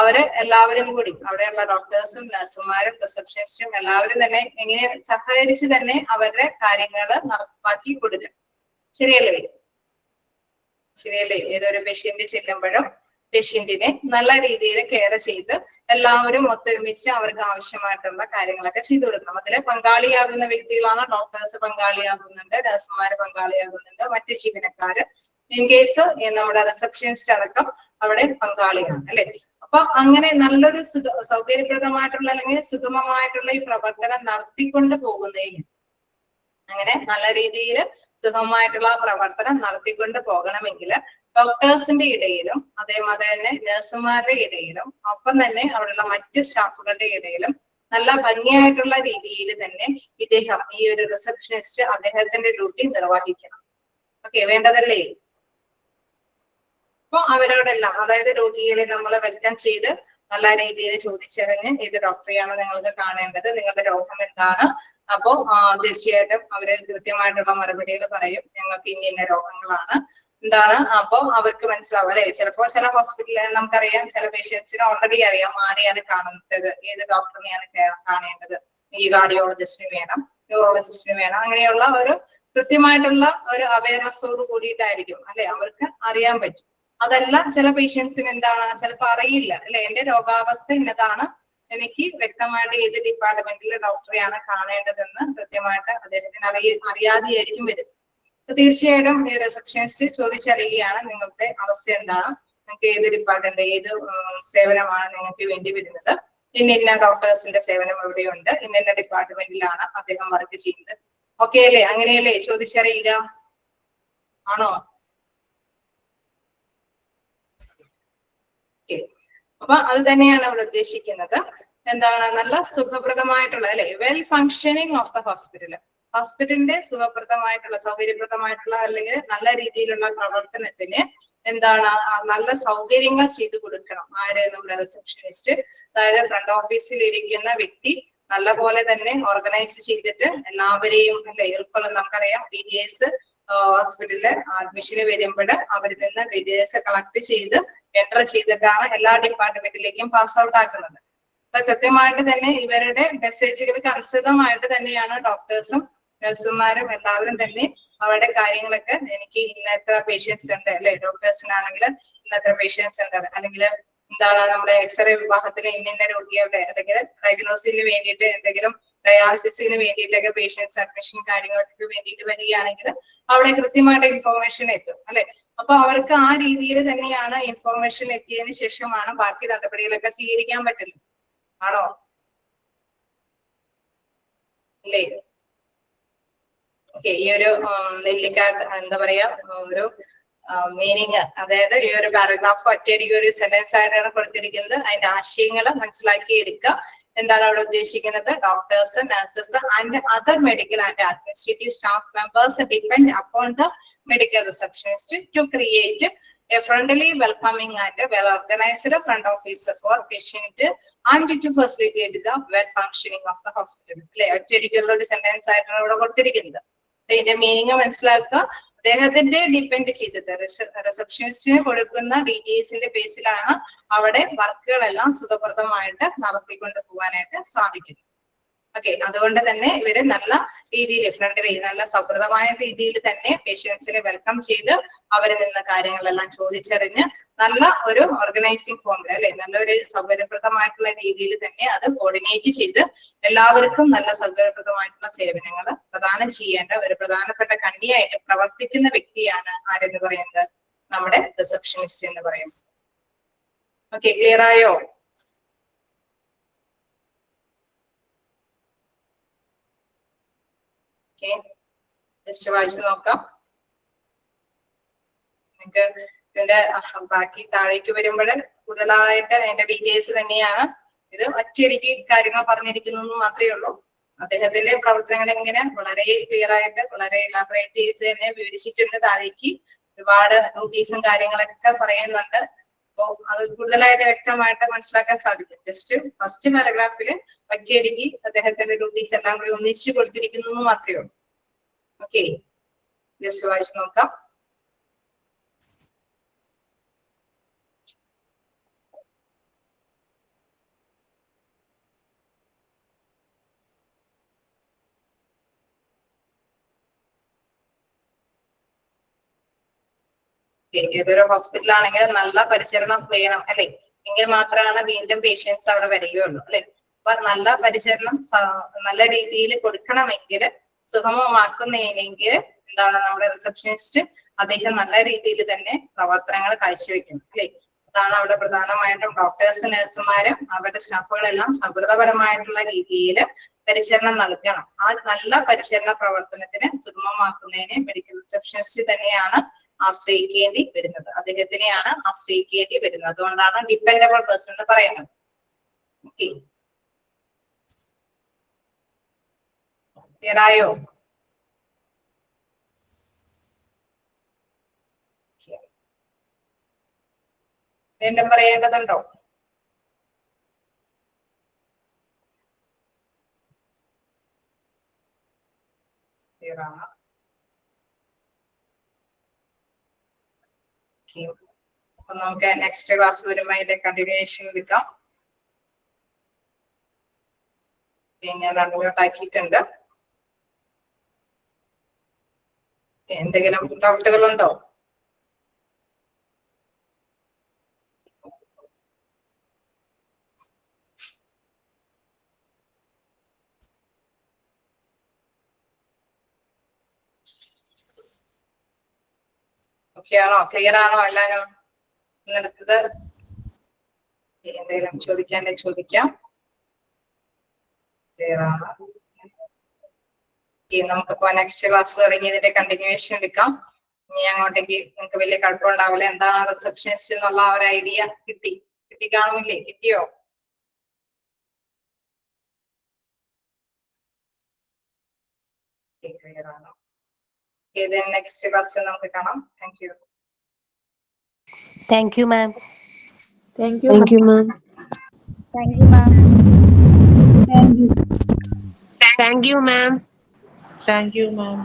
അവര് എല്ലാവരും കൂടി, അവിടെയുള്ള ഡോക്ടേഴ്സും നഴ്സുമാരും റിസപ്ഷനിസ്റ്റും എല്ലാവരും തന്നെ എങ്ങനെ സഹകരിച്ച് തന്നെ അവരുടെ കാര്യങ്ങള് നടപ്പാക്കി കൊടുക്കണം. ശരിയല്ലേ? ശരിയല്ലേ? ഏതൊരു പേഷ്യന്റ് ചെല്ലുമ്പോഴും പേഷ്യന്റിനെ നല്ല രീതിയിൽ കെയർ ചെയ്ത് എല്ലാവരും ഒത്തൊരുമിച്ച് അവർക്ക് ആവശ്യമായിട്ടുള്ള കാര്യങ്ങളൊക്കെ ചെയ്തു കൊടുക്കണം. അതിൽ പങ്കാളിയാകുന്ന വ്യക്തികളാണ് ഡോക്ടേഴ്സ് പങ്കാളിയാകുന്നുണ്ട്, നഴ്സുമാര് പങ്കാളിയാകുന്നുണ്ട്, മറ്റ് ജീവനക്കാര്, ഇൻ കേസ് നമ്മുടെ റിസപ്ഷനിസ്റ്റ് അടക്കം അവിടെ പങ്കാളിയാണ് അല്ലെ. അപ്പൊ അങ്ങനെ നല്ലൊരു സൗകര്യപ്രദമായിട്ടുള്ള അല്ലെങ്കിൽ സുഗമമായിട്ടുള്ള ഈ പ്രവർത്തനം നടത്തിക്കൊണ്ട് പോകുന്നതിന്, അങ്ങനെ നല്ല രീതിയിൽ സുഗമമായിട്ടുള്ള പ്രവർത്തനം നടത്തിക്കൊണ്ട് പോകണമെങ്കിൽ ഡോക്ടേഴ്സിന്റെ ഇടയിലും അതേമാതിരി തന്നെ നഴ്സുമാരുടെ ഇടയിലും ഒപ്പം തന്നെ അവിടെയുള്ള മറ്റ് സ്റ്റാഫുകളുടെ ഇടയിലും നല്ല ഭംഗിയായിട്ടുള്ള രീതിയിൽ തന്നെ ഇദ്ദേഹം, ഈ ഒരു റിസപ്ഷനിസ്റ്റ് അദ്ദേഹത്തിന്റെ ഡ്യൂട്ടി നിർവഹിക്കണം. ഓക്കെ, വേണ്ടതല്ലേ? അപ്പൊ അവരോടെല്ലാം, അതായത് രോഗികളെ നമ്മൾ വെൽക്കം ചെയ്ത് നല്ല രീതിയിൽ ചോദിച്ചറിഞ്ഞ് ഏത് ഡോക്ടറെയാണ് നിങ്ങൾക്ക് കാണേണ്ടത്, നിങ്ങളുടെ രോഗം എന്താണ്, അപ്പോ തീർച്ചയായിട്ടും അവര് കൃത്യമായിട്ടുള്ള മറുപടികൾ പറയും. ഞങ്ങൾക്ക് ഇന്ന രോഗങ്ങളാണ്, എന്താണ് അപ്പൊ അവർക്ക് മനസ്സിലാവും അല്ലെ. ചിലപ്പോ ചില ഹോസ്പിറ്റലിൽ നമുക്കറിയാം ചില പേഷ്യൻസിന് ഓൾറെഡി അറിയാം ആരെയാണ് കാണുന്നത്, ഏത് ഡോക്ടറിനെയാണ് കാണേണ്ടത്, ഈ കാർഡിയോളജിസ്റ്റിന് വേണം, ന്യൂറോളജിസ്റ്റിന് വേണം, അങ്ങനെയുള്ള ഒരു കൃത്യമായിട്ടുള്ള ഒരു അവയർനെസ്സോട് കൂടിയിട്ടായിരിക്കും അല്ലെ അവർക്ക് അറിയാൻ പറ്റും. അതല്ല ചില പേഷ്യൻസിന് എന്താണ് ചിലപ്പോൾ അറിയില്ല അല്ലെ, എന്റെ രോഗാവസ്ഥ ഇന്നതാണ്, എനിക്ക് വ്യക്തമായിട്ട് ഏത് ഡിപ്പാർട്ട്മെന്റിലെ ഡോക്ടറെയാണ് കാണേണ്ടതെന്ന് കൃത്യമായിട്ട് അദ്ദേഹത്തിന് അറിയാതെയായിരിക്കും വരും. തീർച്ചയായിട്ടും ഈ റിസപ്ഷനിസ്റ്റ് ചോദിച്ചറിയുകയാണ് നിങ്ങളുടെ അവസ്ഥ എന്താണ്, നിങ്ങൾക്ക് ഏത് ഡിപ്പാർട്ട്മെന്റ് ഏത് സേവനമാണ് നിങ്ങൾക്ക് വേണ്ടി വരുന്നത്, ഇന്ന ഡോക്ടേഴ്സിന്റെ സേവനം എവിടെയുണ്ട്, ഇന്ന ഡിപ്പാർട്ട്മെന്റിലാണ് അദ്ദേഹം വർക്ക് ചെയ്യുന്നത്. ഓക്കെ അല്ലേ, അങ്ങനെയല്ലേ ചോദിച്ചറിയുക, ആണോ? അപ്പൊ അത് തന്നെയാണ് അവിടെ ഉദ്ദേശിക്കുന്നത്. എന്താണ് നല്ല സുഖപ്രദമായിട്ടുള്ള അല്ലെ well functioning of the hospital, ഹോസ്പിറ്റലിന്റെ സുഖപ്രദമായിട്ടുള്ള സൗകര്യപ്രദമായിട്ടുള്ള അല്ലെങ്കിൽ നല്ല രീതിയിലുള്ള പ്രവർത്തനത്തിന് എന്താണ് നല്ല സൗകര്യങ്ങൾ ചെയ്തു കൊടുക്കണം. ആര്? നമ്മുടെ റിസപ്ഷനിസ്റ്റ്. അതായത് ഫ്രണ്ട് ഓഫീസിൽ ഇരിക്കുന്ന വ്യക്തി നല്ല പോലെ തന്നെ ഓർഗനൈസ് ചെയ്തിട്ട് എല്ലാവരെയും അല്ലെ എളുപ്പം നമുക്കറിയാം ഡീറ്റെയിൽസ് ഹോസ്പിറ്റലില് അഡ്മിഷന് വരുമ്പോൾ അവരിൽ നിന്ന് ഡീറ്റെയിൽസ് കളക്ട് ചെയ്ത് എൻറ്റർ ചെയ്തിട്ടാണ് എല്ലാ ഡിപ്പാർട്ട്മെന്റിലേക്കും പാസ് ഔട്ട് ആക്കുന്നത്. അപ്പൊ കൃത്യമായിട്ട് തന്നെ ഇവരുടെ മെസ്സേജുകൾക്ക് അനുസൃതമായിട്ട് തന്നെയാണ് ഡോക്ടേഴ്സും നഴ്സുമാരും എല്ലാവരും തന്നെ അവരുടെ കാര്യങ്ങളൊക്കെ എനിക്ക് ഇന്നത്ര പേഷ്യൻസ് ഉണ്ട് അല്ലെ, ഡോക്ടേഴ്സിനാണെങ്കിൽ ഇന്നത്ര പേഷ്യൻസ് ഉണ്ട്, അല്ലെങ്കിൽ എന്താണ് നമ്മുടെ എക്സ്റേ വിഭാഗത്തിന് ഇന്ന രോഗികളുടെ അല്ലെങ്കിൽ ഡയഗ്നോസിന് വേണ്ടിയിട്ട് എന്തെങ്കിലും ഡയാലിസിസിന് വേണ്ടിയിട്ടൊക്കെ പേഷ്യൻസ് അഡ്മിഷൻ കാര്യങ്ങൾക്ക് വേണ്ടിയിട്ട് വരികയാണെങ്കിൽ അവിടെ കൃത്യമായിട്ട് ഇൻഫോർമേഷൻ എത്തും അല്ലെ. അപ്പൊ അവർക്ക് ആ രീതിയിൽ തന്നെയാണ് ഇൻഫോർമേഷൻ എത്തിയതിനു ശേഷമാണ് ബാക്കി നടപടികളൊക്കെ സ്വീകരിക്കാൻ പറ്റുന്നത്. ആണോ? അല്ലേ? ഓക്കെ, ഈ ഒരു നെല്ലിക്കാട്ട് എന്താ പറയാ ഒരു മീനിങ്, അതായത് ഈ ഒരു പാരഗ്രാഫ് ഒറ്റയടിക്ക് ഒരു സെന്റൻസ് ആയിട്ടാണ് കൊടുത്തിരിക്കുന്നത്. അതിന്റെ ആശയങ്ങൾ മനസ്സിലാക്കി എടുക്കുക. എന്താണ് അവിടെ ഉദ്ദേശിക്കുന്നത്? Doctors, nurses and other medical and administrative staff members depend upon the medical receptionist to create a friendly, welcoming and well-organized front office for patient and to facilitate the well functioning of the hospital. അല്ലെ, ഒറ്റയടിക്കുള്ള ഒരു sentence ആയിട്ടാണ് ഇവിടെ കൊടുത്തിരിക്കുന്നത്. ഇതിന്റെ meaning മനസ്സിലാക്കുക. അദ്ദേഹത്തിന്റെ depend ചെയ്തിട്ട് റിസപ്ഷനിസ്റ്റിന് കൊടുക്കുന്ന ഡീറ്റെയിൽസിന്റെ ബേസിലാണ് അവിടെ വർക്കുകളെല്ലാം സുഖപ്രദമായിട്ട് നടത്തിക്കൊണ്ട് പോകാനായിട്ട് സാധിക്കുന്നത്. ഓക്കെ, അതുകൊണ്ട് തന്നെ ഇവര് നല്ല രീതിയിൽ ഫ്രണ്ട്ലി നല്ല സൗഹൃദമായ രീതിയിൽ തന്നെ പേഷ്യൻസിനെ വെൽക്കം ചെയ്ത് അവരിൽ നിന്ന് കാര്യങ്ങളെല്ലാം ചോദിച്ചറിഞ്ഞ് നല്ല ഒരു ഓർഗനൈസിങ് ഫോമിൽ അല്ലെ നല്ലൊരു സൗകര്യപ്രദമായിട്ടുള്ള രീതിയിൽ തന്നെ അത് കോർഡിനേറ്റ് ചെയ്ത് എല്ലാവർക്കും നല്ല സൗകര്യപ്രദമായിട്ടുള്ള സേവനങ്ങൾ പ്രദാനം ചെയ്യേണ്ട ഒരു പ്രധാനപ്പെട്ട കണ്ണിയായിട്ട് പ്രവർത്തിക്കുന്ന വ്യക്തിയാണ് ആരെന്ന് പറയുന്നത്? നമ്മുടെ റിസപ്ഷനിസ്റ്റ് എന്ന് പറയുന്നത്. ഓക്കെ, ക്ലിയർ ആയോ? ജസ്റ്റ് വായിച്ചു നോക്കാം. നിങ്ങൾക്ക് ഇതിന്റെ ബാക്കി താഴേക്ക് വരുമ്പോൾ കൂടുതലായിട്ട് അതിന്റെ ഡീറ്റെയിൽസ് തന്നെയാണ്. ഇത് ഒറ്റയടിക്ക് കാര്യങ്ങൾ പറഞ്ഞിരിക്കുന്നു മാത്രമേ ഉള്ളൂ. അദ്ദേഹത്തിന്റെ പ്രവർത്തനങ്ങൾ എങ്ങനെ വളരെ ക്ലിയർ ആയിട്ട് വളരെ എലാബറേറ്റ് ചെയ്ത് തന്നെ വിവരിച്ചിട്ടുണ്ട്. താഴേക്ക് ഒരുപാട് നോട്ടീസും കാര്യങ്ങളൊക്കെ പറയുന്നുണ്ട്. അപ്പോ അത് കൂടുതലായിട്ട് വ്യക്തമായിട്ട് മനസ്സിലാക്കാൻ സാധിക്കും. ജസ്റ്റ് ഫസ്റ്റ് പാരഗ്രാഫില് ഒറ്റയടിക്ക് അദ്ദേഹത്തിന്റെ ഡ്യൂട്ടീസ് എല്ലാം കൂടി ഒന്നിച്ചു കൊടുത്തിരിക്കുന്നു മാത്രമേ ഉള്ളൂ. ഓക്കെ, ജസ്റ്റ് വായിച്ചു നോക്കാം. ഏതൊരു ഹോസ്പിറ്റലാണെങ്കിലും നല്ല പരിചരണം വേണം അല്ലെ, എങ്കിൽ മാത്രമാണ് വീണ്ടും പേഷ്യൻസ് അവിടെ വരികയുള്ളൂ അല്ലെ. അപ്പൊ നല്ല പരിചരണം നല്ല രീതിയിൽ കൊടുക്കണമെങ്കിൽ സുഗമമാക്കുന്നതിനെങ്കിൽ എന്താണ് നമ്മുടെ റിസപ്ഷനിസ്റ്റ് അദ്ദേഹം നല്ല രീതിയിൽ തന്നെ പ്രവർത്തനങ്ങൾ കാഴ്ചവെക്കണം അല്ലെ. അതാണ് അവിടെ പ്രധാനമായിട്ടും ഡോക്ടേഴ്സ് നഴ്സുമാരും അവരുടെ സ്റ്റാഫുകളെല്ലാം സൗഹൃദപരമായിട്ടുള്ള രീതിയിൽ പരിചരണം നൽകണം. ആ നല്ല പരിചരണ പ്രവർത്തനത്തിന് സുഗമമാക്കുന്നതിന് മെഡിക്കൽ റിസപ്ഷനിസ്റ്റ് തന്നെയാണ് ആശ്രയിക്കേണ്ടി വരുന്നത്, അദ്ദേഹത്തിനെയാണ് ആശ്രയിക്കേണ്ടി വരുന്നത്. അതുകൊണ്ടാണ് ഡിപ്പെൻഡബിൾ പേഴ്സൺ എന്ന് പറയുന്നത്. ഓക്കെ, ക്ലിയർ ആയോ? വീണ്ടും പറയേണ്ടതുണ്ടോ? ക്ലിയർ ആണ്. ഓക്കെ, അപ്പൊ നമുക്ക് നെക്സ്റ്റ് ക്ലാസ് വരുമ്പോ അതിന്റെ കണ്ടിന്യൂവേഷൻ എടുക്കാം. പിന്നെ റണ്ണിലോട്ട് ആക്കിയിട്ടുണ്ട്. എന്തെങ്കിലും ഡൗട്ടുകളുണ്ടോ? ഓക്കെ ആണോ? ക്ലിയർ ആണോ എല്ലാരും? ഇന്നെടുത്തത് എന്തെങ്കിലും ചോദിക്കാണ്ടെ ചോദിക്കാം. ക്ലിയർ ആണ്. നമുക്കിപ്പോ നെക്സ്റ്റ് ക്ലാസ് തുടങ്ങി ഇതിന്റെ കണ്ടിന്യൂവേഷൻ എടുക്കാം. ഇനി അങ്ങോട്ടേക്ക് നിങ്ങൾക്ക് വലിയ കുഴപ്പമുണ്ടാവില്ല. എന്താണ് റിസപ്ഷനിസ്റ്റ് എന്നുള്ള ആ ഒരു ഐഡിയ കിട്ടി കാണുമില്ലേ? കിട്ടിയോ? ക്ലിയർ ആണോ? ഇത് നെക്സ്റ്റ് ക്ലാസ്സിൽ നമുക്ക് കാണാം. Thank you. Thank you, ma'am. Thank you, ma'am. Thank you, ma'am. Thank you, ma'am. Thank you, ma'am.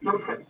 Perfect.